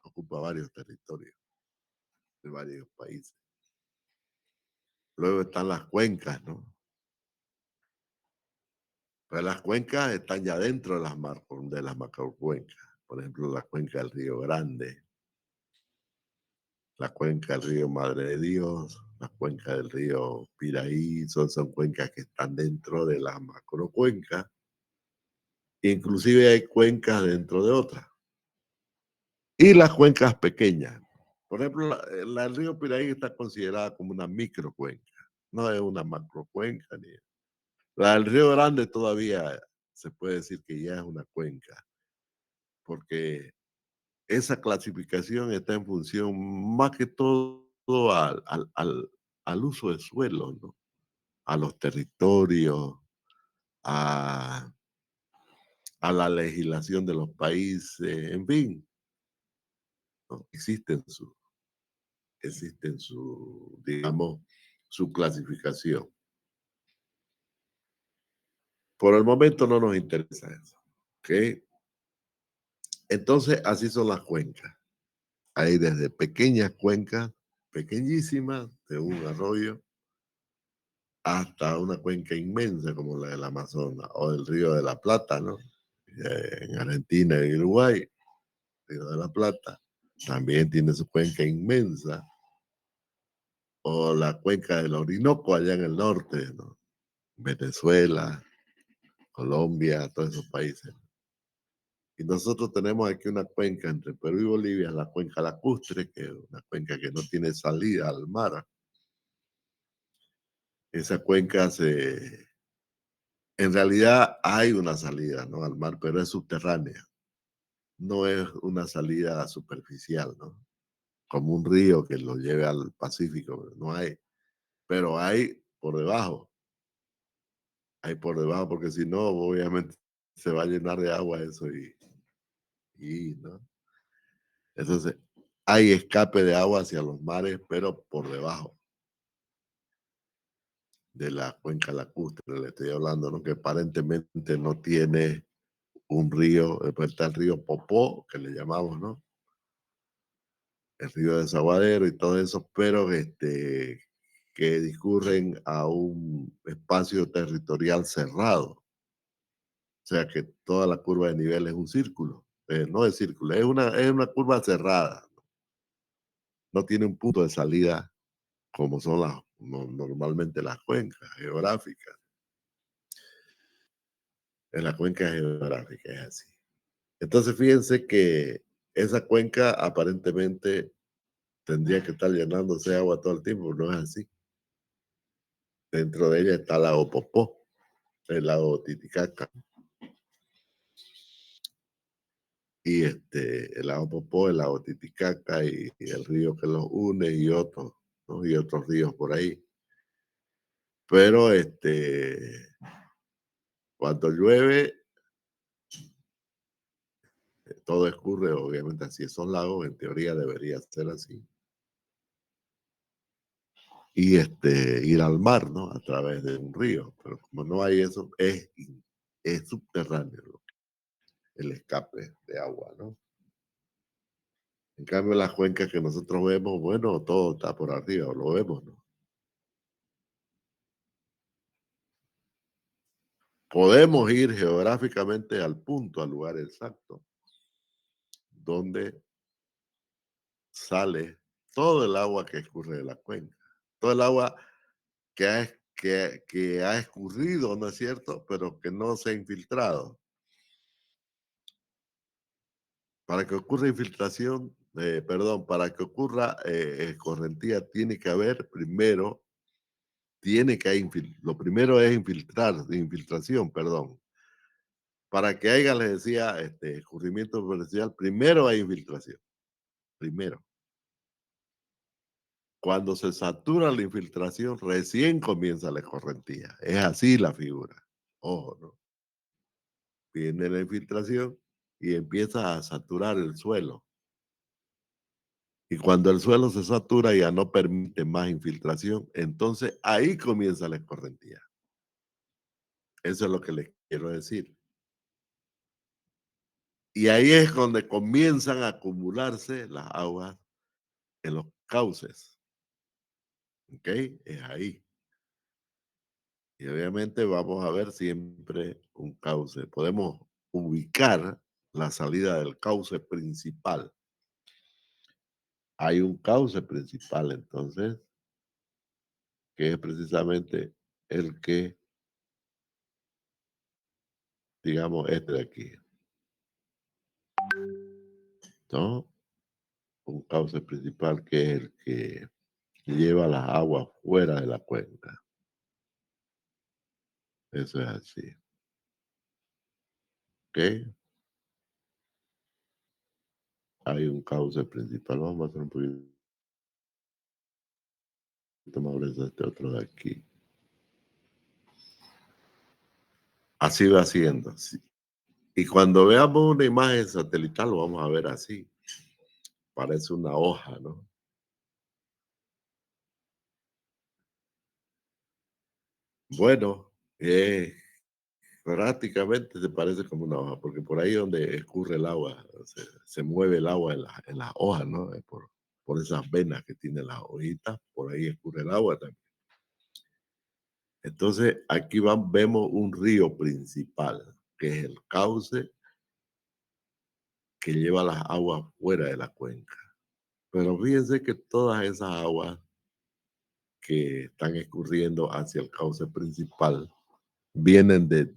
Ocupa varios territorios de varios países. Luego están las cuencas, ¿no? Pero las cuencas están ya dentro de las macrocuencas. Por ejemplo, la cuenca del Río Grande, la cuenca del río Madre de Dios, la cuenca del río Piraí, son cuencas que están dentro de la macrocuenca. Inclusive hay cuencas dentro de otras. Y las cuencas pequeñas. Por ejemplo, la del río Piraí está considerada como una microcuenca. No es una macrocuenca. La del río Grande todavía se puede decir que ya es una cuenca, porque esa clasificación está en función más que todo al uso de suelo, ¿no? A los territorios, a, a la legislación de los países, en fin, ¿no? Existen su, digamos, su clasificación. Por el momento no nos interesa eso, ¿ok? Entonces, así son las cuencas. Hay desde pequeñas cuencas, pequeñísimas, de un arroyo, hasta una cuenca inmensa como la del Amazonas o del Río de la Plata, ¿no? En Argentina y Uruguay, Río de la Plata, también tiene su cuenca inmensa, o la cuenca del Orinoco allá en el norte, ¿no? Venezuela, Colombia, todos esos países. Y nosotros tenemos aquí una cuenca entre Perú y Bolivia, la cuenca lacustre, que es una cuenca que no tiene salida al mar. Esa cuenca En realidad hay una salida, ¿no?, al mar, pero es subterránea. No es una salida superficial, ¿no? Como un río que lo lleve al Pacífico, no hay. Pero hay por debajo, porque si no, obviamente se va a llenar de agua eso ¿no? Entonces, hay escape de agua hacia los mares, pero por debajo de la cuenca lacustre, le estoy hablando, ¿no? Que aparentemente no tiene un río, después está el río Popó, que le llamamos, ¿no? El río Desaguadero y todo eso, pero que discurren a un espacio territorial cerrado. O sea que toda la curva de nivel es un círculo. No es círculo, es una curva cerrada. No tiene un punto de salida como son normalmente las cuencas geográficas. En la cuenca geográfica es así. Entonces fíjense que esa cuenca aparentemente tendría que estar llenándose de agua todo el tiempo, no es así. Dentro de ella está el lago Popó, el lago Titicaca. Y el lago Popó, el lago Titicaca y el río que los une y otros, ¿no? Y otros ríos por ahí. Pero cuando llueve, todo escurre, obviamente así son lagos, en teoría debería ser así. Y ir al mar, ¿no? A través de un río. Pero como no hay eso, es subterráneo, ¿no?, el escape de agua, ¿no? En cambio, las cuencas que nosotros vemos, bueno, todo está por arriba, lo vemos, ¿no? Podemos ir geográficamente al punto, al lugar exacto, donde sale todo el agua que escurre de la cuenca. Todo el agua que ha escurrido, ¿no es cierto? Pero que no se ha infiltrado. Para que ocurra infiltración, perdón, para que ocurra escorrentía, tiene que haber primero, lo primero es infiltración, perdón. Para que haya, les decía, escurrimiento superficial, primero hay infiltración, primero. Cuando se satura la infiltración, recién comienza la escorrentía. Es así la figura. Ojo, ¿no? Viene la infiltración y empieza a saturar el suelo. Y cuando el suelo se satura ya no permite más infiltración, entonces ahí comienza la escorrentía. Eso es lo que les quiero decir. Y ahí es donde comienzan a acumularse las aguas en los cauces. ¿Ok? Es ahí. Y obviamente vamos a ver siempre un cauce. Podemos ubicar la salida del cauce principal. Hay un cauce principal, entonces, que es precisamente el que, digamos, este de aquí, ¿no? Un cauce principal que es el que lleva las aguas fuera de la cuenca. Eso es así. ¿Ok? Hay un cauce principal. Vamos a hacer un poquito más grueso este otro de aquí. Así va siendo. Sí. Y cuando veamos una imagen satelital, lo vamos a ver así. Parece una hoja, ¿no? Bueno, prácticamente se parece como una hoja, porque por ahí donde escurre el agua, se mueve el agua en las hojas, ¿no? Por esas venas que tiene las hojitas, por ahí escurre el agua también. Entonces, aquí vemos un río principal, que es el cauce que lleva las aguas fuera de la cuenca. Pero fíjense que todas esas aguas que están escurriendo hacia el cauce principal vienen de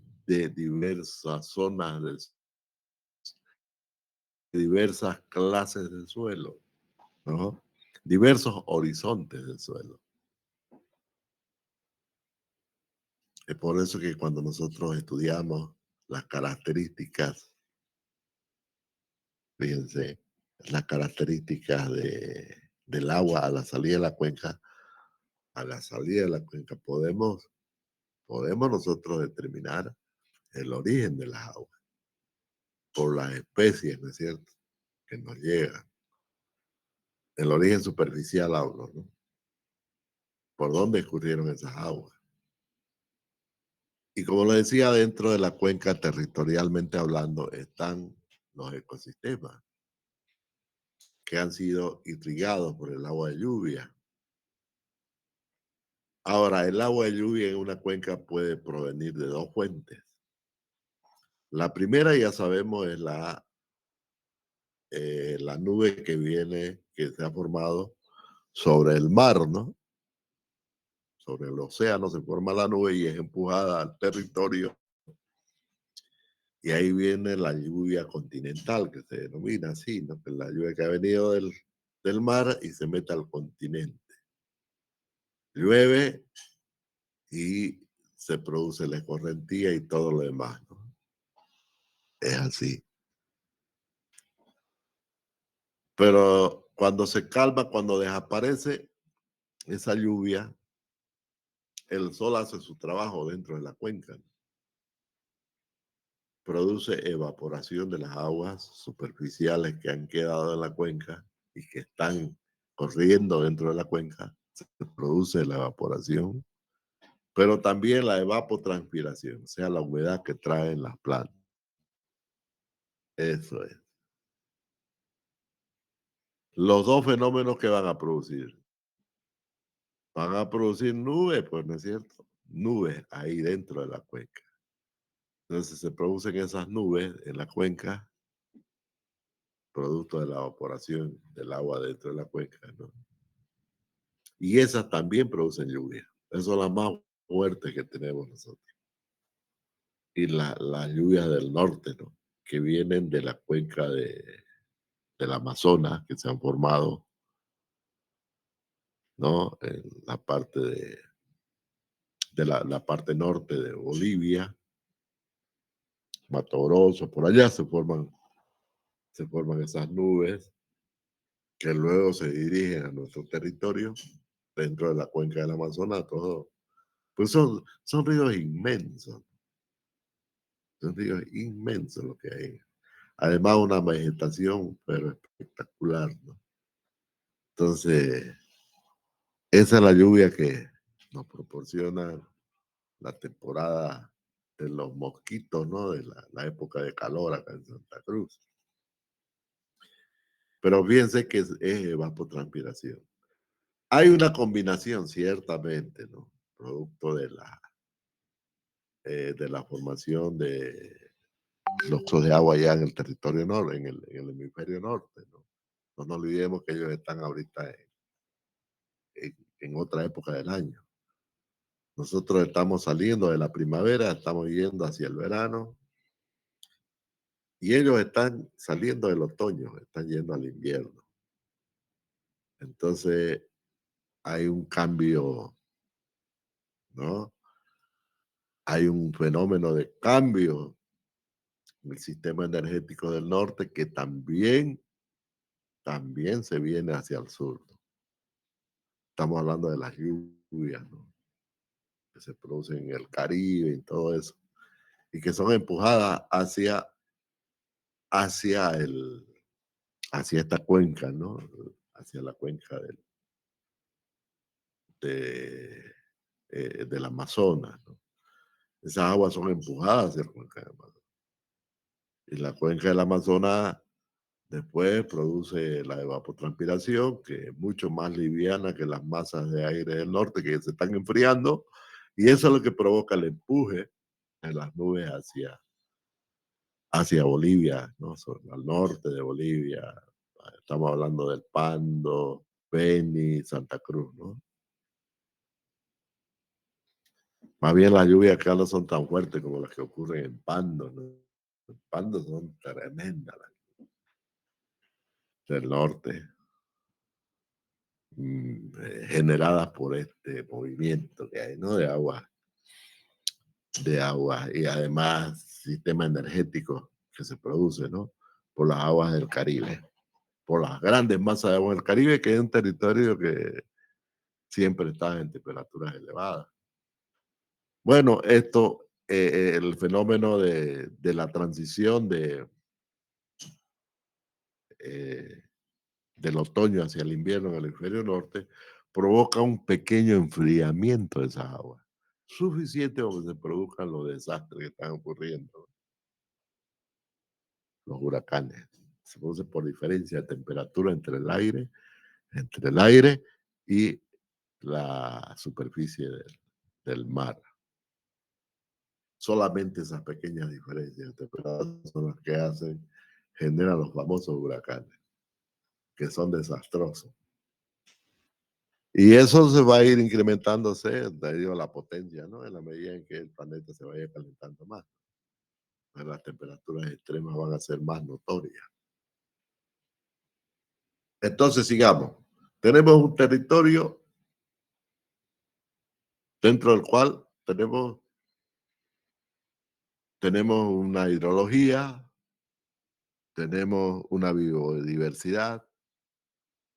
diversas zonas, de diversas clases de suelo, ¿no? Diversos horizontes del suelo. Es por eso que cuando nosotros estudiamos las características, fíjense, las características del agua a la salida de la cuenca, a la salida de la cuenca podemos nosotros determinar el origen de las aguas por las especies, ¿no es cierto?, que nos llegan. El origen superficial hablo, ¿no? ¿Por dónde escurrieron esas aguas? Y como lo decía, dentro de la cuenca, territorialmente hablando, están los ecosistemas que han sido irrigados por el agua de lluvia. Ahora, el agua de lluvia en una cuenca puede provenir de dos fuentes. La primera, ya sabemos, es la nube que viene, que se ha formado sobre el mar, ¿no? Sobre el océano se forma la nube y es empujada al territorio. Y ahí viene la lluvia continental, que se denomina así, ¿no? Que es la lluvia que ha venido del mar y se mete al continente. Llueve y se produce la escorrentía y todo lo demás, ¿no? Es así. Pero cuando se calma, cuando desaparece esa lluvia, el sol hace su trabajo dentro de la cuenca, ¿no? Produce evaporación de las aguas superficiales que han quedado en la cuenca y que están corriendo dentro de la cuenca. Se produce la evaporación, pero también la evapotranspiración, o sea, la humedad que traen las plantas. Eso es. Los dos fenómenos que van a producir nubes, pues no es cierto, nubes ahí dentro de la cuenca. Entonces se producen esas nubes en la cuenca, producto de la evaporación del agua dentro de la cuenca, ¿no? Y esas también producen lluvia. Esas son las más fuertes que tenemos nosotros. Y las lluvias del norte, ¿no? Que vienen de la cuenca del Amazonas, que se han formado, ¿no? En la parte la parte norte de Bolivia, Mato Grosso, por allá se forman esas nubes que luego se dirigen a nuestro territorio dentro de la cuenca del Amazonas, todo. Pues son ríos inmensos, son ríos inmensos lo que hay. Además, una vegetación, pero espectacular, ¿no? Entonces, esa es la lluvia que nos proporciona la temporada de los mosquitos, ¿no? De la época de calor acá en Santa Cruz. Pero fíjense que es evapotranspiración. Hay una combinación, ciertamente, ¿no? Producto de la formación de fluxos de agua allá en el territorio norte, en el hemisferio norte, ¿no? No nos olvidemos que ellos están ahorita en otra época del año. Nosotros estamos saliendo de la primavera, estamos yendo hacia el verano y ellos están saliendo del otoño, están yendo al invierno. Entonces hay un cambio, ¿no? Hay un fenómeno de cambio en el sistema energético del norte que también se viene hacia el sur, ¿no? Estamos hablando de las lluvias, ¿no? Que se producen en el Caribe y todo eso, y que son empujadas hacia hacia esta cuenca, ¿no? Hacia la cuenca de, del Amazonas, ¿no? Esas aguas son empujadas hacia la cuenca del Amazonas. Y la cuenca del Amazonas después produce la evapotranspiración, que es mucho más liviana que las masas de aire del norte que se están enfriando, y eso es lo que provoca el empuje de las nubes hacia Bolivia, ¿no? Al norte de Bolivia. Estamos hablando del Pando, Beni, Santa Cruz, ¿no? Más bien las lluvias acá no son tan fuertes como las que ocurren en Pando, ¿no? En Pando son tremendas las del norte, generadas por este movimiento que hay, ¿no? De agua de agua y además sistema energético que se produce, ¿no? Por las aguas del Caribe, por las grandes masas de agua del Caribe, que es un territorio que siempre está en temperaturas elevadas. Bueno, esto, el fenómeno de la transición eh, del otoño hacia el invierno en el hemisferio norte provoca un pequeño enfriamiento de esas aguas, suficiente para que se produzcan los desastres que están ocurriendo, los huracanes. Se produce por diferencia de temperatura entre el aire y la superficie del mar. Solamente esas pequeñas diferencias de temperatura son las que generan los famosos huracanes, que son desastrosos. Y eso se va a ir incrementándose debido a la potencia, ¿no? En la medida en que el planeta se vaya calentando más, pues las temperaturas extremas van a ser más notorias. Entonces, sigamos. Tenemos un territorio dentro del cual tenemos una hidrología, tenemos una biodiversidad,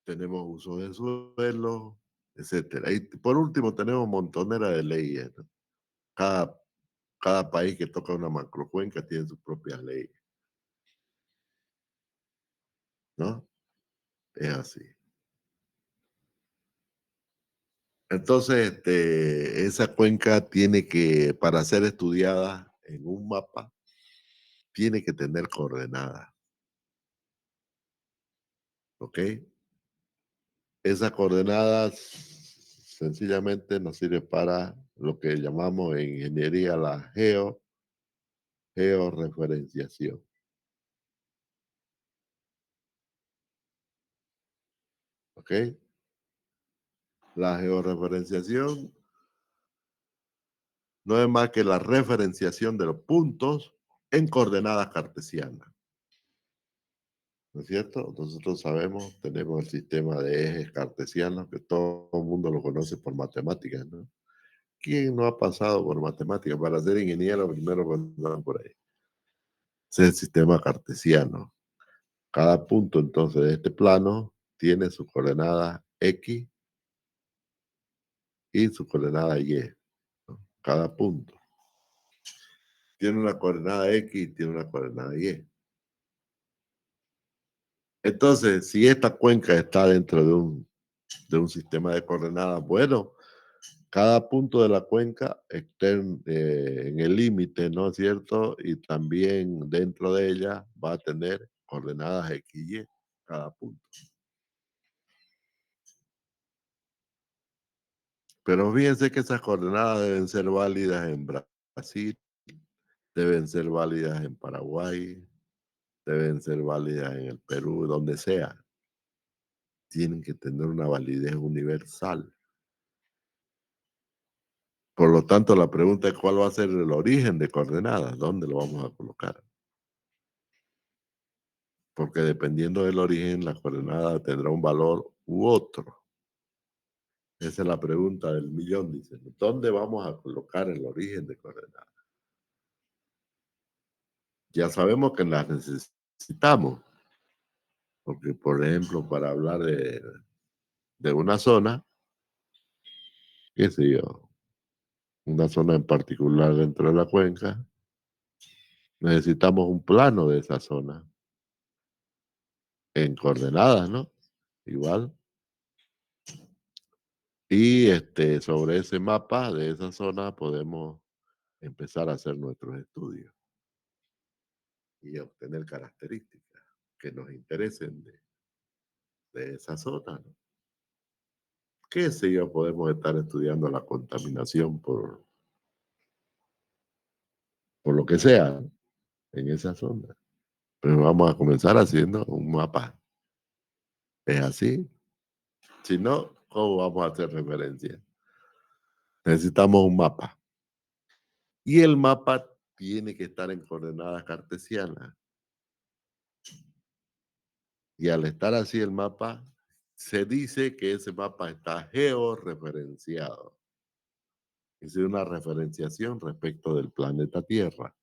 tenemos uso de suelo, etcétera. Y por último, tenemos montonera de leyes, ¿no? Cada, cada país que toca una macrocuenca tiene sus propias leyes, ¿no? Es así. Entonces, esa cuenca tiene que, para ser estudiada en un mapa, tiene que tener coordenadas, ¿ok? Esas coordenadas sencillamente nos sirven para lo que llamamos en ingeniería la georreferenciación, ¿ok? La georreferenciación no es más que la referenciación de los puntos en coordenadas cartesianas, ¿no es cierto? Nosotros sabemos, tenemos el sistema de ejes cartesianos que todo el mundo lo conoce por matemáticas, ¿no? ¿Quién no ha pasado por matemáticas? Para ser ingeniero primero pasaron por ahí. Ese es el sistema cartesiano. Cada punto entonces de este plano tiene su coordenada X y su coordenada Y, ¿no? Cada punto tiene una coordenada X y tiene una coordenada Y. Entonces, si esta cuenca está dentro de un sistema de coordenadas, bueno, cada punto de la cuenca está en el límite, ¿no es cierto? Y también dentro de ella va a tener coordenadas X y Y, cada punto. Pero fíjense que esas coordenadas deben ser válidas en Brasil, deben ser válidas en Paraguay, deben ser válidas en el Perú, donde sea. Tienen que tener una validez universal. Por lo tanto, la pregunta es cuál va a ser el origen de coordenadas, dónde lo vamos a colocar. Porque dependiendo del origen, la coordenada tendrá un valor u otro. Esa es la pregunta del millón, dicen. ¿Dónde vamos a colocar el origen de coordenadas? Ya sabemos que las necesitamos, porque por ejemplo, para hablar de una zona, qué sé yo, una zona en particular dentro de la cuenca, necesitamos un plano de esa zona en coordenadas, ¿no? Igual. Y sobre ese mapa de esa zona podemos empezar a hacer nuestros estudios y obtener características que nos interesen de esa zona, ¿no? ¿Qué sé yo? Podemos estar estudiando la contaminación por lo que sea, ¿no? En esa zona. Pero vamos a comenzar haciendo un mapa. ¿Es así? Si no, ¿cómo vamos a hacer referencia? Necesitamos un mapa. Y el mapa tiene que estar en coordenadas cartesianas. Y al estar así el mapa, se dice que ese mapa está georreferenciado. Hice una referenciación respecto del planeta Tierra.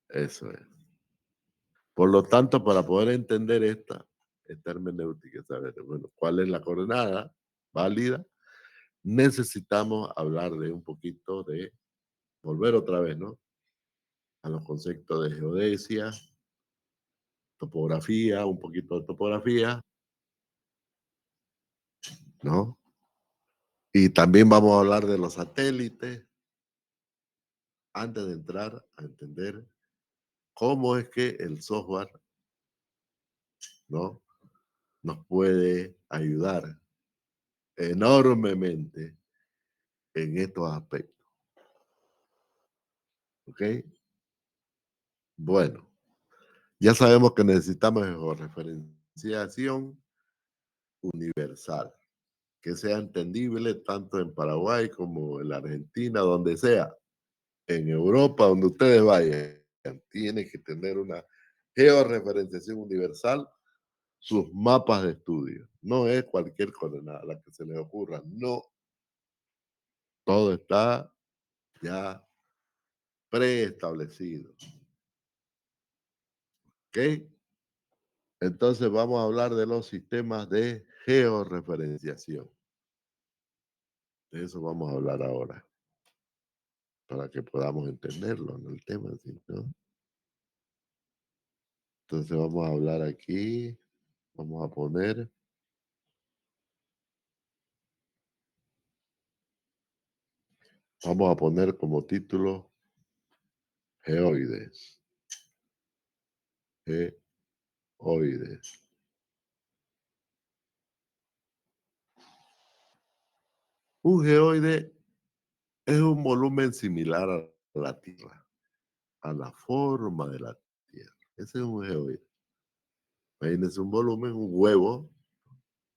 Eso es. Por lo tanto, para poder entender esta hermenéutica, saber, bueno, cuál es la coordenada válida, necesitamos hablar de un poquito de, volver otra vez, ¿no? A los conceptos de geodesia, topografía, un poquito de topografía, ¿no? Y también vamos a hablar de los satélites antes de entrar a entender cómo es que el software, ¿no? Nos puede ayudar enormemente en estos aspectos. ¿Ok? Bueno, ya sabemos que necesitamos georreferenciación universal, que sea entendible tanto en Paraguay como en la Argentina, donde sea. En Europa, donde ustedes vayan, tiene que tener una georreferenciación universal, sus mapas de estudio. No es cualquier coordenada la que se les ocurra, no. Todo está ya preestablecido. ¿Ok? Entonces vamos a hablar de los sistemas de georreferenciación. De eso vamos a hablar ahora, para que podamos entenderlo en el tema, ¿sí? ¿No? Entonces vamos a hablar aquí, vamos a poner como título geoides. Geoides. Un geoide es un volumen similar a la Tierra, a la forma de la Tierra. Ese es un geoide. Imagínense un volumen, un huevo,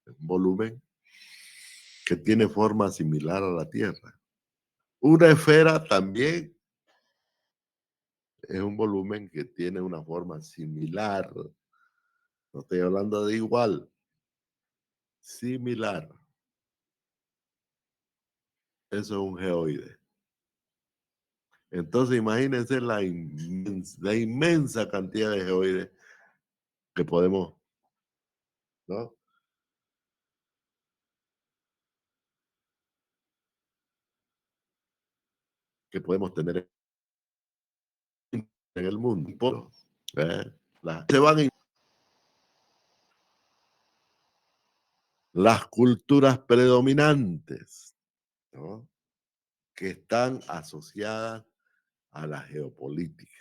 un volumen que tiene forma similar a la Tierra. Una esfera también es un volumen que tiene una forma similar. No estoy hablando de igual, similar. Eso es un geoide. Entonces imagínense la inmensa cantidad de geoides que podemos, ¿no? Que podemos tener en el mundo. ¿Eh? Se van las culturas predominantes, ¿no? Que están asociadas a la geopolítica.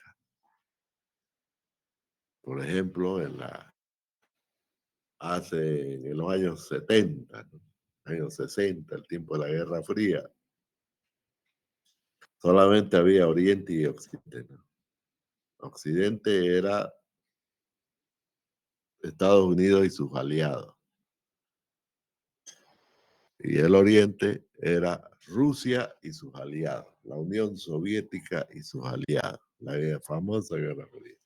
Por ejemplo, en los años 70, ¿no? Años 60, el tiempo de la Guerra Fría, solamente había Oriente y Occidente, ¿no? Occidente era Estados Unidos y sus aliados. Y el Oriente era Rusia y sus aliados, la Unión Soviética y sus aliados, la famosa Guerra Fría.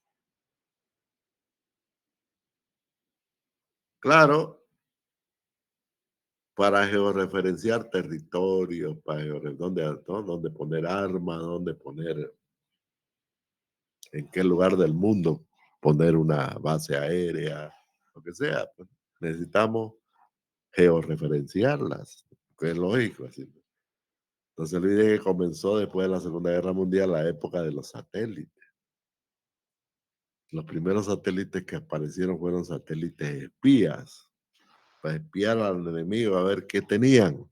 Claro, para georreferenciar territorios, para dónde poner armas, dónde poner, en qué lugar del mundo poner una base aérea, lo que sea, pues, necesitamos georreferenciarlas, que es lógico. Así. Entonces, olviden que comenzó después de la Segunda Guerra Mundial la época de los satélites. Los primeros satélites que aparecieron fueron satélites espías, para espiar al enemigo a ver qué tenían.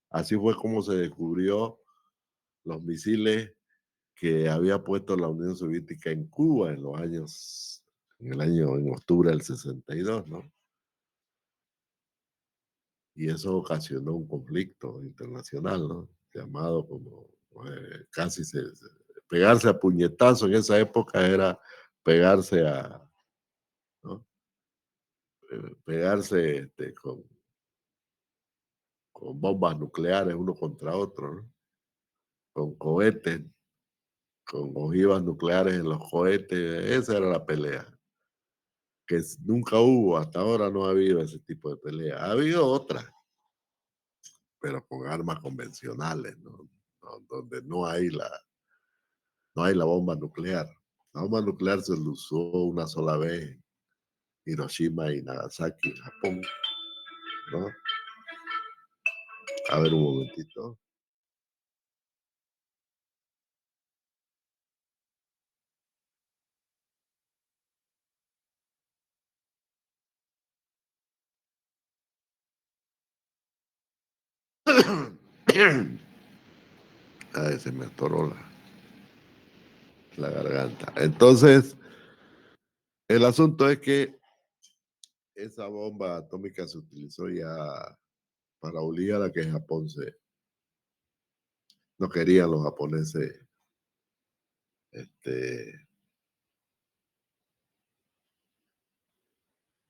Así fue como se descubrió los misiles que había puesto la Unión Soviética en Cuba en octubre del 62, ¿no? Y eso ocasionó un conflicto internacional, ¿no? Llamado como pegarse a puñetazo en esa época era pegarse ¿no? Pegarse con bombas nucleares uno contra otro, ¿no? Con cohetes, con ojivas nucleares en los cohetes, esa era la pelea. Que nunca hubo, hasta ahora no ha habido ese tipo de pelea. Ha habido otras, pero con armas convencionales, ¿no? Donde no hay la bomba nuclear. La bomba nuclear se lo usó una sola vez en Hiroshima y Nagasaki, en Japón, ¿no? A ver un momentito. Ay, se me atoró la garganta. Entonces, el asunto es que esa bomba atómica se utilizó ya para obligar a que Japón no querían los japoneses, este,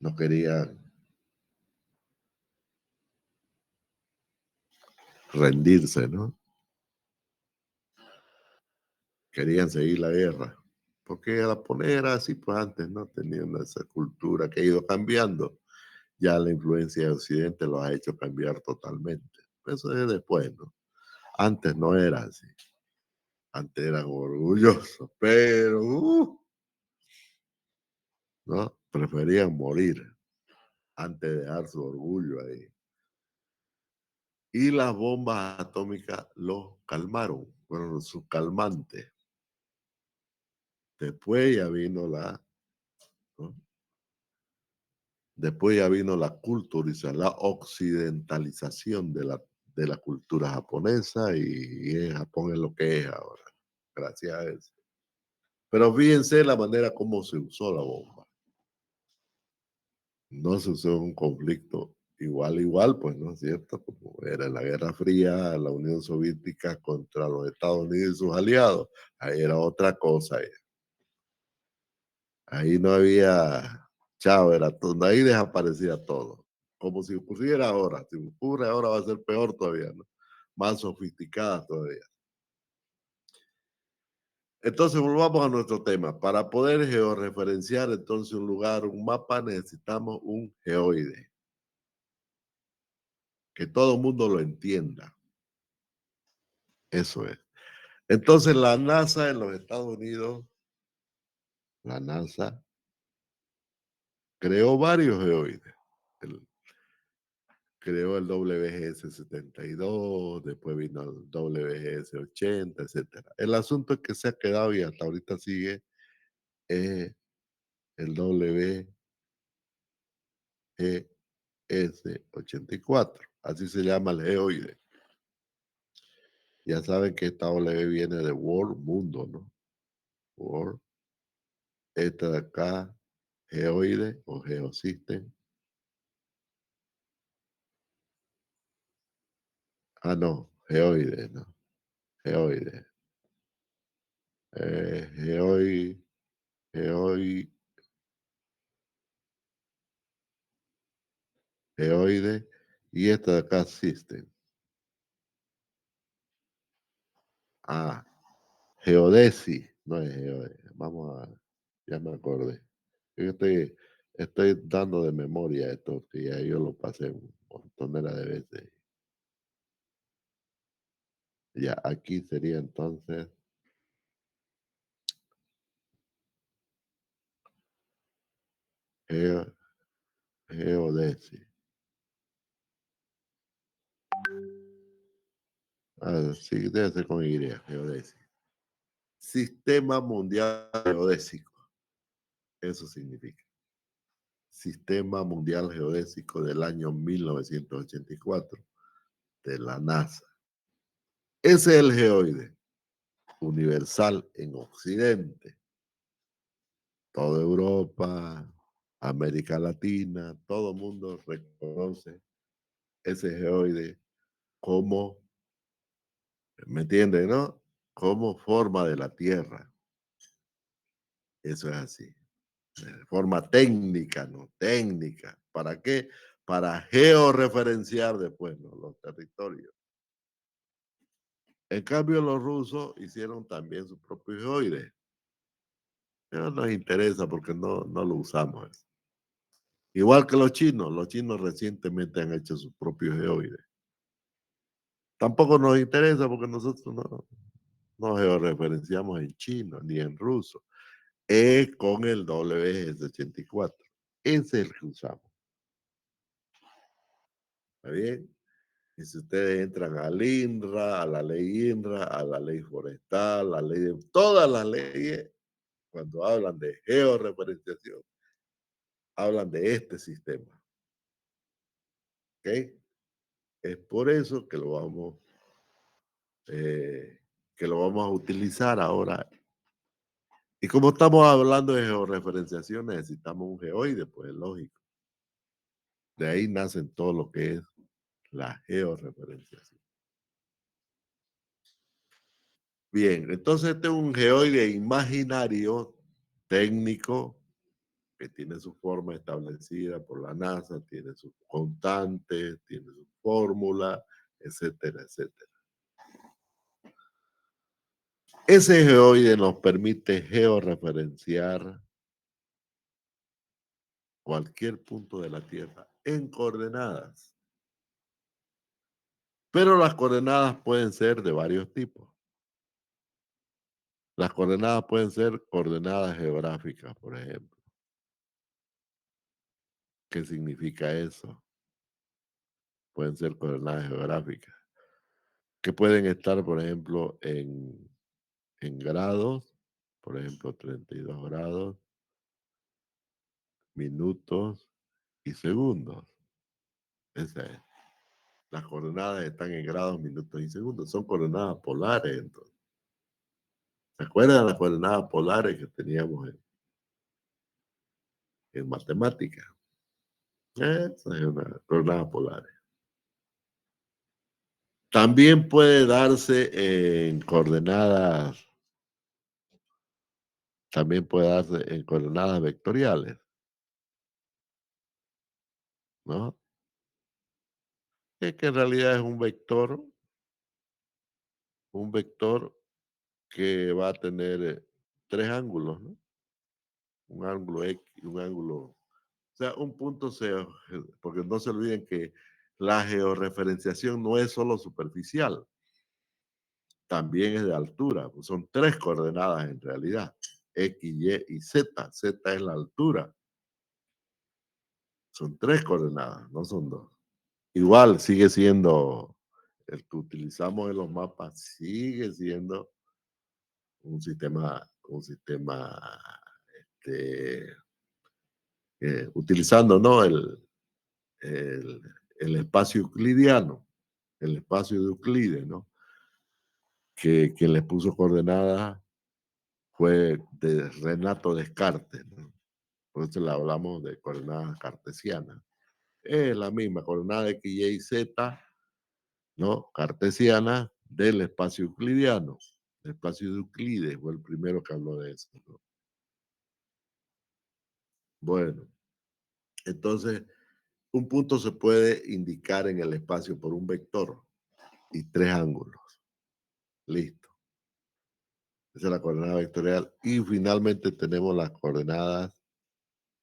no querían rendirse, ¿no? Querían seguir la guerra. Porque la japonés era así, pues antes, ¿no? Tenían esa cultura que ha ido cambiando. Ya la influencia de Occidente los ha hecho cambiar totalmente. Eso es después, ¿no? Antes no era así. Antes eran orgullosos, pero, ¿no? Preferían morir antes de dejar su orgullo ahí. Y las bombas atómicas los calmaron, fueron sus calmantes. Después ya vino ¿no? Después ya vino la culturización, la occidentalización de la cultura japonesa y Japón es lo que es ahora, gracias a eso. Pero fíjense la manera como se usó la bomba. No se usó en un conflicto igual, pues, ¿no es cierto? Como era en la Guerra Fría, la Unión Soviética contra los Estados Unidos y sus aliados. Ahí era otra cosa. Ahí no había chao, era todo, ahí desaparecía todo. Como si ocurriera ahora. Si ocurre ahora va a ser peor todavía, ¿no? Más sofisticada todavía. Entonces, volvamos a nuestro tema. Para poder georreferenciar entonces un lugar, un mapa, necesitamos un geoide. Que todo el mundo lo entienda. Eso es. Entonces, la NASA en los Estados Unidos, la NASA, creó varios geoides. El, creó el WGS-72, después vino el WGS-80, etcétera. El asunto es que se ha quedado y hasta ahorita sigue el WGS-84. Así se llama el geoide. Ya saben que esta W viene de World, mundo, ¿no? World. Esta de acá, geoide o geosystem. Ah, no, geoide, ¿no? Geoide. Geoide, geoide, geoide. Y esta de acá, system. Ah, geodesy, no es geoide. Vamos a, ya me acordé. Yo estoy dando de memoria esto, que ya yo lo pasé un montón de veces. Ya, aquí sería entonces geo, geodesy. Ah, sí, debe ser con Y, geodesy. Sistema Mundial Geodésico. Eso significa. Sistema Mundial Geodésico del año 1984 de la NASA. Ese es el geoide universal en Occidente. Toda Europa, América Latina, todo el mundo reconoce ese geoide como, ¿me entiende, no? Como forma de la Tierra. Eso es así. De forma técnica, ¿no? Técnica. ¿Para qué? Para georreferenciar después, ¿no? Los territorios. En cambio, los rusos hicieron también su propio geoide. No nos interesa porque no lo usamos. Igual que los chinos recientemente han hecho su propio geoide. Tampoco nos interesa porque nosotros no georreferenciamos en chino ni en ruso. Es con el WS84. Ese es el que usamos. ¿Está bien? Y si ustedes entran al INRA, a la ley INRA, a la ley forestal, a la ley de todas las leyes, cuando hablan de georreferenciación, hablan de este sistema. ¿Ok? Es por eso que lo vamos a utilizar ahora. Y como estamos hablando de georreferenciación, necesitamos un geoide, pues es lógico. De ahí nacen todo lo que es la georreferenciación. Bien, entonces este es un geoide imaginario técnico que tiene su forma establecida por la NASA, tiene sus constantes, tiene su fórmula, etcétera, etcétera. Ese geoide nos permite georreferenciar cualquier punto de la Tierra en coordenadas. Pero las coordenadas pueden ser de varios tipos. Las coordenadas pueden ser coordenadas geográficas, por ejemplo. ¿Qué significa eso? Pueden ser coordenadas geográficas, que pueden estar, por ejemplo, en grados, por ejemplo, 32 grados, minutos y segundos. Esa es. Las coordenadas están en grados, minutos y segundos. Son coordenadas polares, entonces. ¿Se acuerdan las coordenadas polares que teníamos en matemáticas? Esa es una coordenada polar. También puede darse en coordenadas, también puede darse en coordenadas vectoriales, ¿no? Que en realidad es un vector que va a tener tres ángulos, ¿no? Un ángulo X, un ángulo, o sea, un punto porque no se olviden que la georreferenciación no es solo superficial, también es de altura. Pues son tres coordenadas en realidad, X, Y y Z. Z es la altura. Son tres coordenadas, no son dos. Igual sigue siendo, el que utilizamos en los mapas sigue siendo un sistema este, utilizando, ¿no? El, el espacio euclidiano, el espacio de Euclides, ¿no? Que quien les puso coordenadas fue de Renato Descartes, ¿no? Por eso le hablamos de coordenadas cartesianas. Es la misma, coordenada X, Y y Z, ¿no? Cartesiana del espacio euclidiano. El espacio de Euclides fue el primero que habló de eso, ¿no? Bueno, entonces un punto se puede indicar en el espacio por un vector y tres ángulos. Listo. Esa es la coordenada vectorial. Y finalmente tenemos las coordenadas,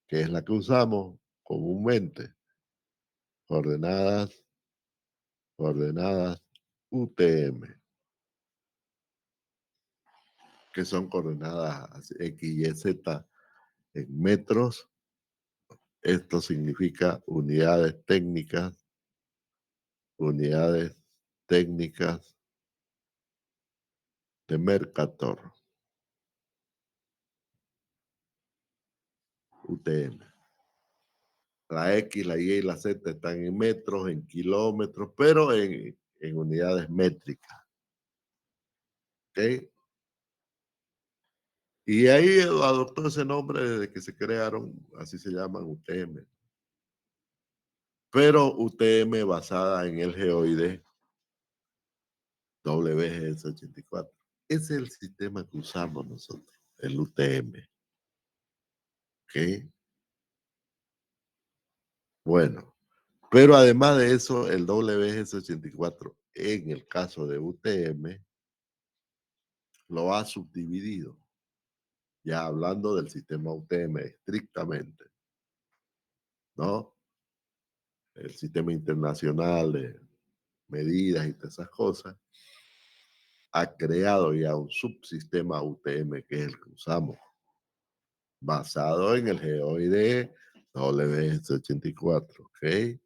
que es la que usamos comúnmente. Coordenadas, coordenadas UTM, que son coordenadas X, Y, Z en metros. Esto significa unidades técnicas de Mercator, UTM. La X, la Y y la Z están en metros, en kilómetros, pero en unidades métricas. ¿Ok? Y ahí adoptó ese nombre desde que se crearon, así se llaman UTM. Pero UTM basada en el geoide WGS84. Ese es el sistema que usamos nosotros, el UTM. ¿Ok? Bueno, pero además de eso, el WGS84, en el caso de UTM, lo ha subdividido, ya hablando del sistema UTM estrictamente, ¿no? El sistema internacional medidas y todas esas cosas, ha creado ya un subsistema UTM que es el que usamos, basado en el geoide WS84, ¿ok?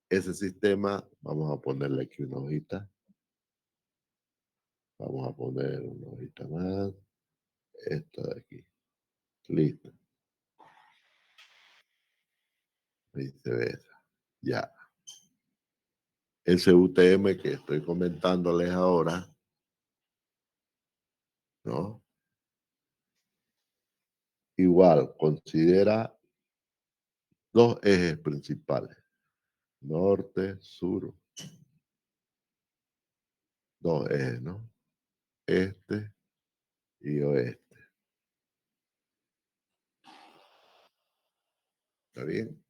Ese sistema, vamos a ponerle aquí una hojita, vamos a poner una hojita más, esta de aquí, listo, viceversa, ya. Ese UTM que estoy comentándoles ahora, ¿no? Igual, considera dos ejes principales, norte, sur, dos ejes, ¿no? Este y oeste. ¿Está bien?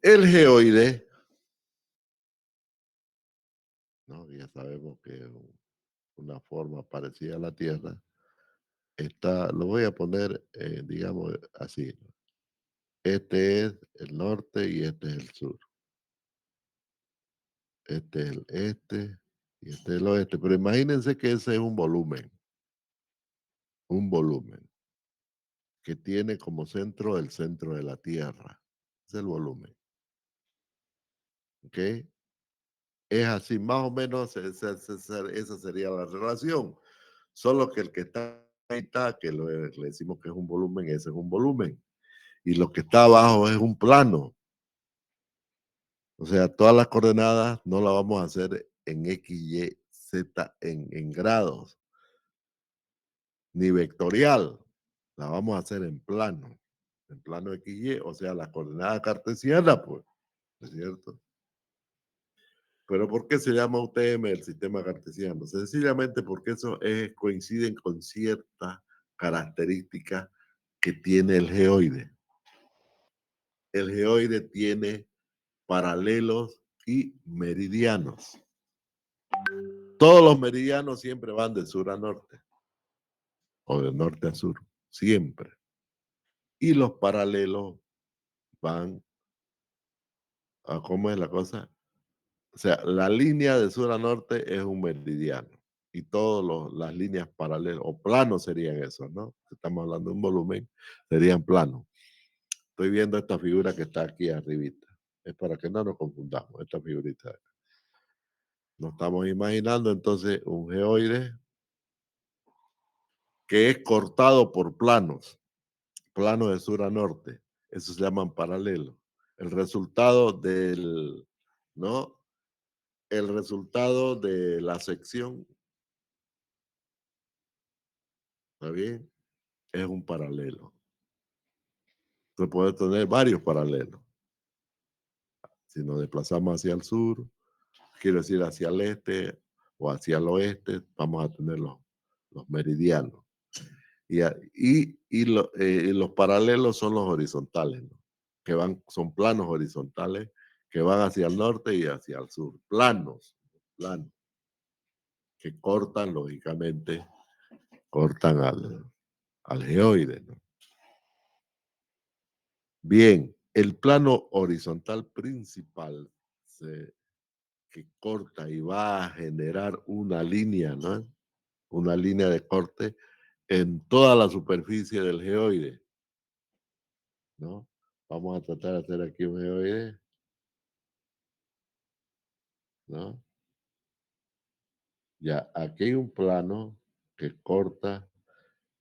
El geoide, ¿no? Ya sabemos que es una forma parecida a la Tierra, está, lo voy a poner, digamos así, ¿no? Este es el norte y este es el sur. Este es el este y este es el oeste. Pero imagínense que ese es un volumen que tiene como centro el centro de la Tierra. Es el volumen. ¿Ok? Es así, más o menos esa sería la relación. Solo que el que está ahí está, que le decimos que es un volumen, ese es un volumen. Y lo que está abajo es un plano. O sea, todas las coordenadas no las vamos a hacer en X, Y, Z en grados, ni vectorial. La vamos a hacer en plano X, Y, o sea, la coordenada cartesiana, pues, ¿es cierto? Pero ¿por qué se llama UTM el sistema cartesiano? Sencillamente porque esos ejes coinciden con ciertas características que tiene el geoide. El geoide tiene paralelos y meridianos. Todos los meridianos siempre van de sur a norte o de norte a sur, siempre. Y los paralelos van a, ¿cómo es la cosa? O sea, la línea de sur a norte es un meridiano y todas las líneas paralelas o planos serían esos, ¿no? Estamos hablando de un volumen, serían planos. Estoy viendo esta figura que está aquí arribita. Es para que no nos confundamos, esta figurita. Nos estamos imaginando entonces un geoide que es cortado por planos de sur a norte. Esos se llaman paralelos. El resultado del, ¿no? El resultado de la sección, ¿está bien? Es un paralelo. Entonces puede tener varios paralelos. Si nos desplazamos hacia el sur, quiero decir hacia el este o hacia el oeste, vamos a tener los meridianos. Y los paralelos son los horizontales, ¿no? Que van, son planos horizontales que van hacia el norte y hacia el sur. Planos, que cortan, lógicamente, cortan al geoide, ¿no? Bien, el plano horizontal principal que corta y va a generar una línea, ¿no? Una línea de corte en toda la superficie del geoide, ¿no? Vamos a tratar de hacer aquí un geoide, ¿no? Ya, aquí hay un plano que corta,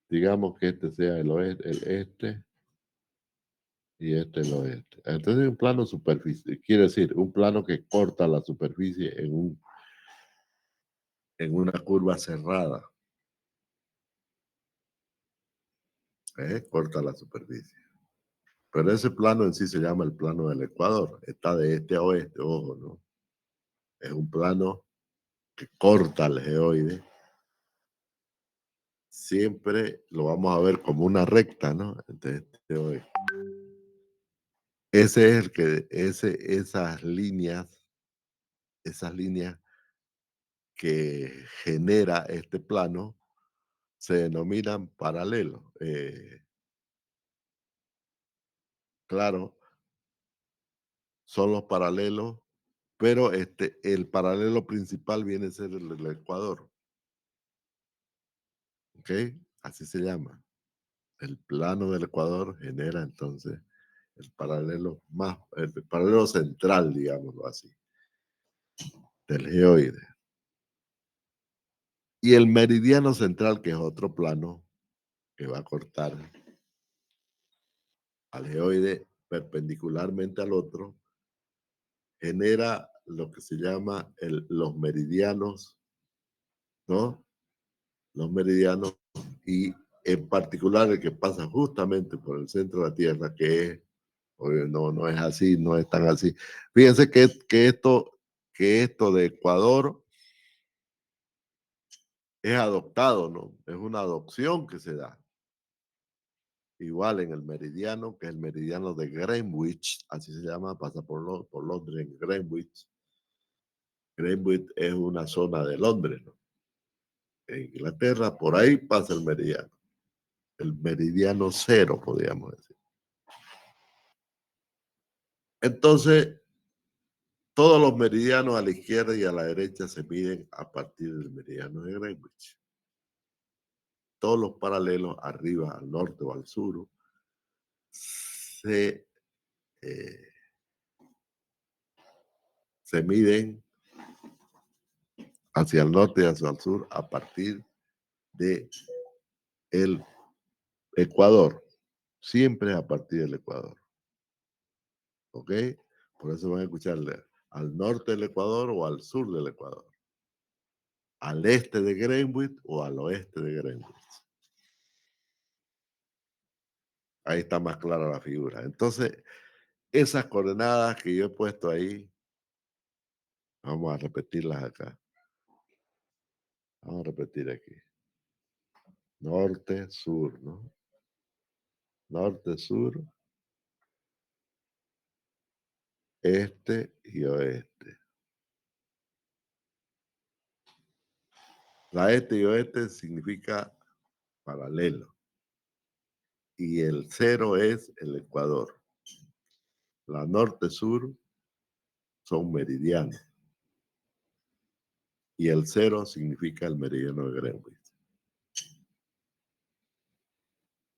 digamos que este sea el oeste, el este y este el oeste. Entonces un plano superficie, quiere decir un plano que corta la superficie en una curva cerrada, ¿eh? Corta la superficie. Pero ese plano en sí se llama el plano del Ecuador. Está de este a oeste, ojo, ¿no? Es un plano que corta el geoide. Siempre lo vamos a ver como una recta, ¿no? Entonces, ese es el que, esas líneas que genera este plano se denominan paralelos. Claro, son los paralelos, pero el paralelo principal viene a ser el ecuador, ¿ok? Así se llama. El plano del ecuador genera entonces el paralelo central, digámoslo así, del geoide. Y el meridiano central, que es otro plano que va a cortar al geoide perpendicularmente al otro, genera lo que se llama los meridianos, ¿no? Los meridianos y en particular el que pasa justamente por el centro de la Tierra, que es, oye, no es así, no es tan así. Fíjense que esto de Ecuador es adoptado, ¿no? Es una adopción que se da. Igual en el meridiano, que es el meridiano de Greenwich, así se llama, pasa por Londres, en Greenwich. Greenwich es una zona de Londres, ¿no? En Inglaterra, por ahí pasa el meridiano cero, podríamos decir. Entonces, todos los meridianos a la izquierda y a la derecha se miden a partir del meridiano de Greenwich. Todos los paralelos, arriba, al norte o al sur, se, eh, se miden hacia el norte y hacia el sur a partir de el Ecuador. Siempre a partir del Ecuador. ¿Ok? Por eso van a escucharle al norte del Ecuador o al sur del Ecuador. Al este de Greenwich o al oeste de Greenwich. Ahí está más clara la figura. Entonces, esas coordenadas que yo he puesto ahí, vamos a repetirlas acá. Vamos a repetir aquí. Norte, sur, ¿no? Norte, sur, este y oeste. La este y oeste significa paralelo. Y el cero es el ecuador. La norte-sur son meridianos. Y el cero significa el meridiano de Greenwich.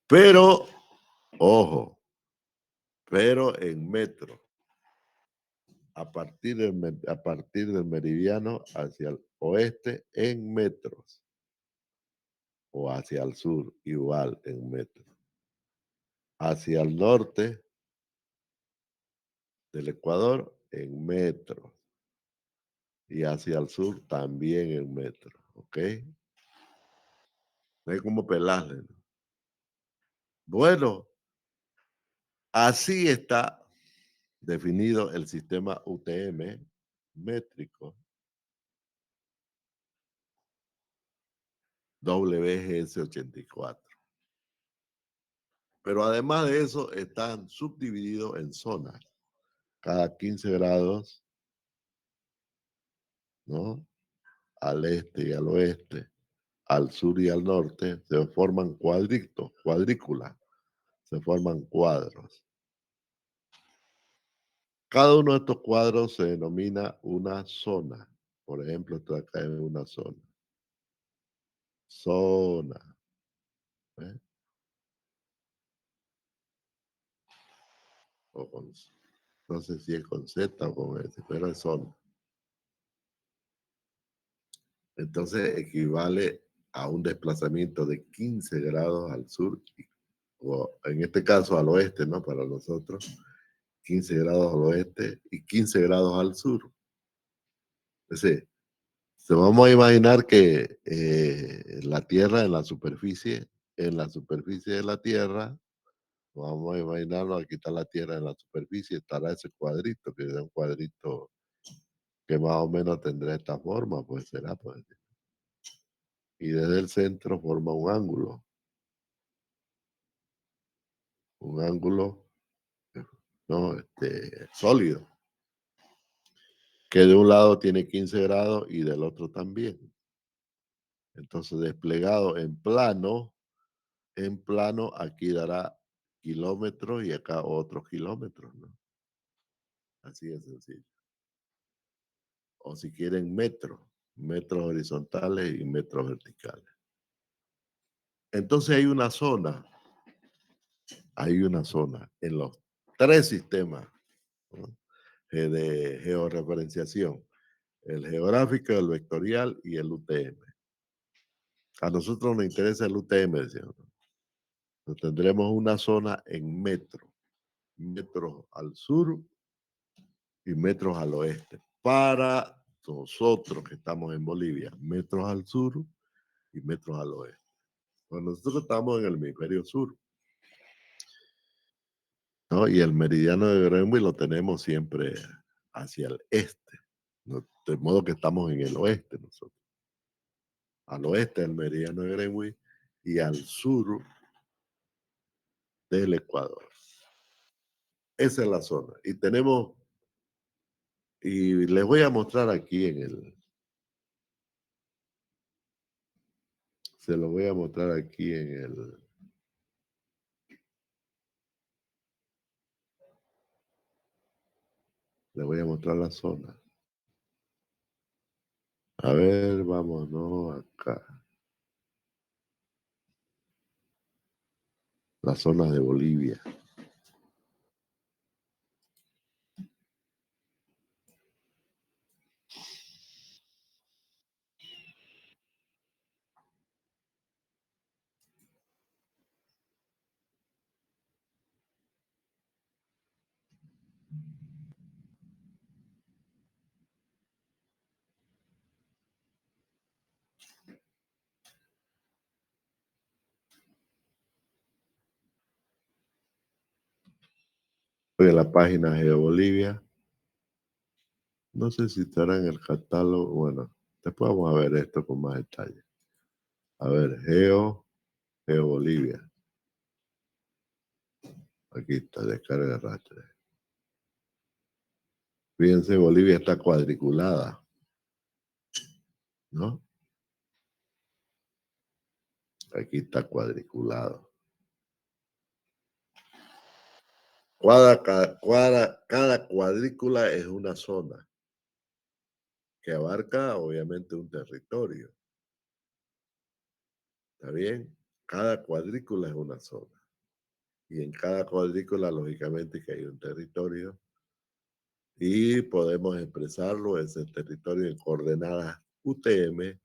Pero, ojo, pero en metro. A partir del meridiano hacia el oeste en metros. O hacia el sur, igual en metros. Hacia el norte del Ecuador en metros. Y hacia el sur también en metros. ¿Ok? No hay como pelarle, ¿no? Bueno, así está definido el sistema UTM métrico WGS84. Pero además de eso, están subdivididos en zonas. Cada 15 grados, ¿no? Al este y al oeste, al sur y al norte, se forman cuadrículas, se forman cuadros. Cada uno de estos cuadros se denomina una zona. Por ejemplo, esto acá es una zona. Zona. ¿Eh? O con, no sé si es con Z o con S, pero es zona. Entonces equivale a un desplazamiento de 15 grados al sur, o en este caso al oeste, ¿no? Para nosotros, 15 grados al oeste y 15 grados al sur. Es decir, vamos a imaginar que la Tierra en la superficie de la Tierra, vamos a imaginarlo, aquí está la Tierra en la superficie, estará ese cuadrito, que es un cuadrito que más o menos tendrá esta forma, pues será, pues. Y desde el centro forma un ángulo, ¿no? Sólido, que de un lado tiene 15 grados y del otro también. Entonces, desplegado en plano, aquí dará kilómetros y acá otros kilómetros, ¿no? Así de sencillo. O si quieren metros, metros horizontales y metros verticales. Entonces hay una zona en los tres sistemas, ¿no?, de georreferenciación: el geográfico, el vectorial y el UTM. A nosotros nos interesa el UTM, decíamos. Tendremos una zona en metros al sur y metros al oeste. Para nosotros que estamos en Bolivia, metros al sur y metros al oeste. Pues nosotros estamos en el hemisferio sur, ¿no? Y el meridiano de Greenwich lo tenemos siempre hacia el este, ¿no? De modo que estamos en el oeste nosotros. Al oeste del meridiano de Greenwich y al sur del Ecuador. Esa es la zona. Y les voy a mostrar aquí se lo voy a mostrar aquí les voy a mostrar la zona. A ver, vámonos acá. Las zonas de Bolivia. Voy a la página GeoBolivia. No sé si estará en el catálogo. Bueno, después vamos a ver esto con más detalle. A ver, GeoBolivia. Aquí está, descarga de rastre. Fíjense, Bolivia está cuadriculada, ¿no? Aquí está cuadriculado. Cada cuadrícula es una zona que abarca, obviamente, un territorio. ¿Está bien? Cada cuadrícula es una zona. Y en cada cuadrícula, lógicamente, que hay un territorio. Y podemos expresarlo, ese territorio, en coordenadas UTM,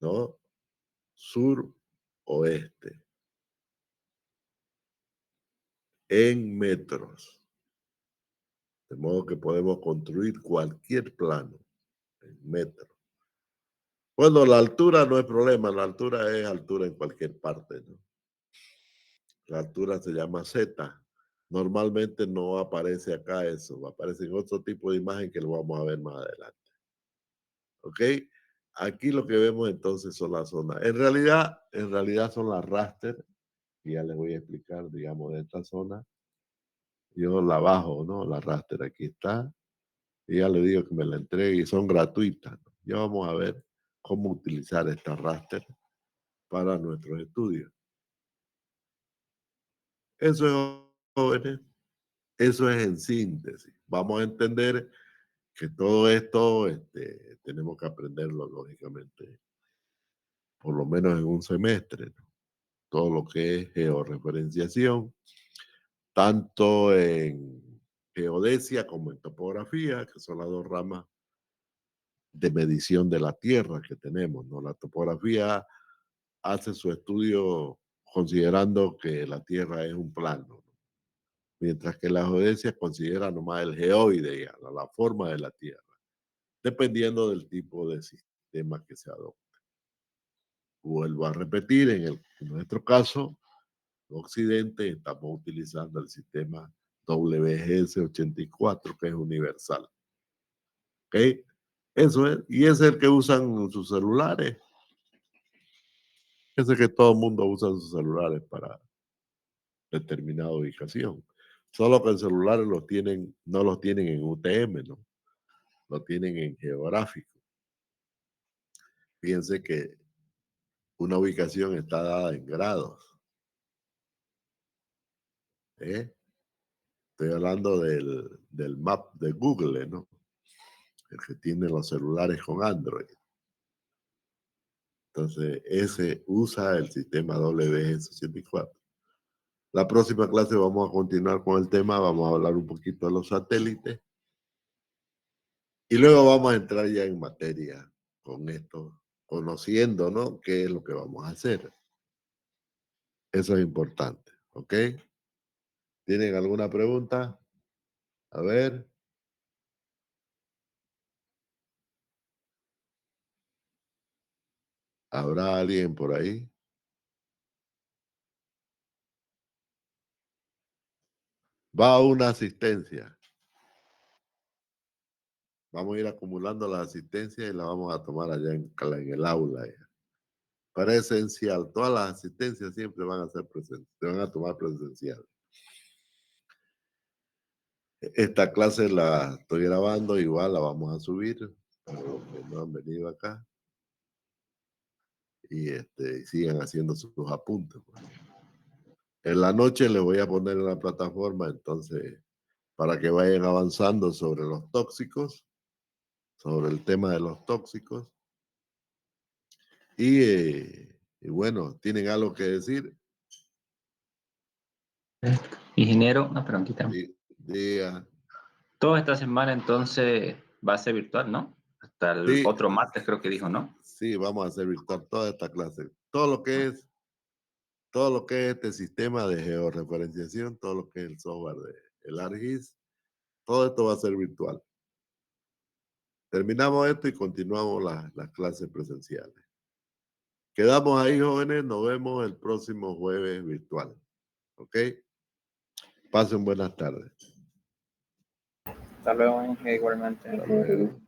¿no? Sur, oeste, en metros. De modo que podemos construir cualquier plano en metros. Bueno, la altura no es problema, la altura es altura en cualquier parte, ¿no? La altura se llama Z. Normalmente no aparece acá eso, aparece en otro tipo de imagen que lo vamos a ver más adelante. ¿Ok? Aquí lo que vemos entonces son las zonas. En realidad son las raster, y ya les voy a explicar, digamos, de esta zona. Yo la bajo, ¿no? La raster aquí está. Y ya le digo que me la entregue y son gratuitas, ¿no? Ya vamos a ver cómo utilizar esta raster para nuestros estudios. Eso es, jóvenes, eso es en síntesis. Vamos a entender que todo esto tenemos que aprenderlo, lógicamente, por lo menos en un semestre, ¿no? Todo lo que es georreferenciación, tanto en geodesia como en topografía, que son las dos ramas de medición de la Tierra que tenemos, ¿no? La topografía hace su estudio considerando que la Tierra es un plano, ¿no? Mientras que la geodesia considera nomás el geoide, ya, la forma de la Tierra, dependiendo del tipo de sistema que se adopte. Vuelvo a repetir, en nuestro caso, Occidente, estamos utilizando el sistema WGS84, que es universal. ¿Ok? Eso es, y es el que usan sus celulares. Es el que todo el mundo usa sus celulares para determinada ubicación. Solo que el celular no los tienen en UTM, ¿no? Lo tienen en geográfico. Fíjense que una ubicación está dada en grados, ¿eh? Estoy hablando del Map de Google, ¿no? El que tiene los celulares con Android. Entonces, ese usa el sistema WG64. La próxima clase vamos a continuar con el tema, vamos a hablar un poquito de los satélites y luego vamos a entrar ya en materia con esto, conociendo, ¿no? ¿Qué es lo que vamos a hacer? Eso es importante, ¿ok? ¿Tienen alguna pregunta? A ver. ¿Habrá alguien por ahí? Va una asistencia. Vamos a ir acumulando la asistencia y la vamos a tomar allá en el aula. Presencial. Todas las asistencias siempre van a ser presentes. Se van a tomar presencial. Esta clase la estoy grabando, igual la vamos a subir para los que no han venido acá. Y sigan haciendo sus apuntes, pues. En la noche les voy a poner en la plataforma, entonces, para que vayan avanzando sobre los tóxicos, sobre el tema de los tóxicos. Y bueno, ¿tienen algo que decir? Ingeniero, una preguntita. Diga. Toda esta semana entonces va a ser virtual, ¿no? Hasta el Sí, otro martes creo que dijo, ¿no? sí, vamos a hacer virtual toda esta clase. Todo lo que es este sistema de georreferenciación, todo lo que es el software de el ARGIS, todo esto va a ser virtual. Terminamos esto y continuamos las clases presenciales. Quedamos ahí, jóvenes. Nos vemos el próximo jueves virtual. ¿Ok? Pasen buenas tardes. Hasta luego, Inge, igualmente. Hasta luego.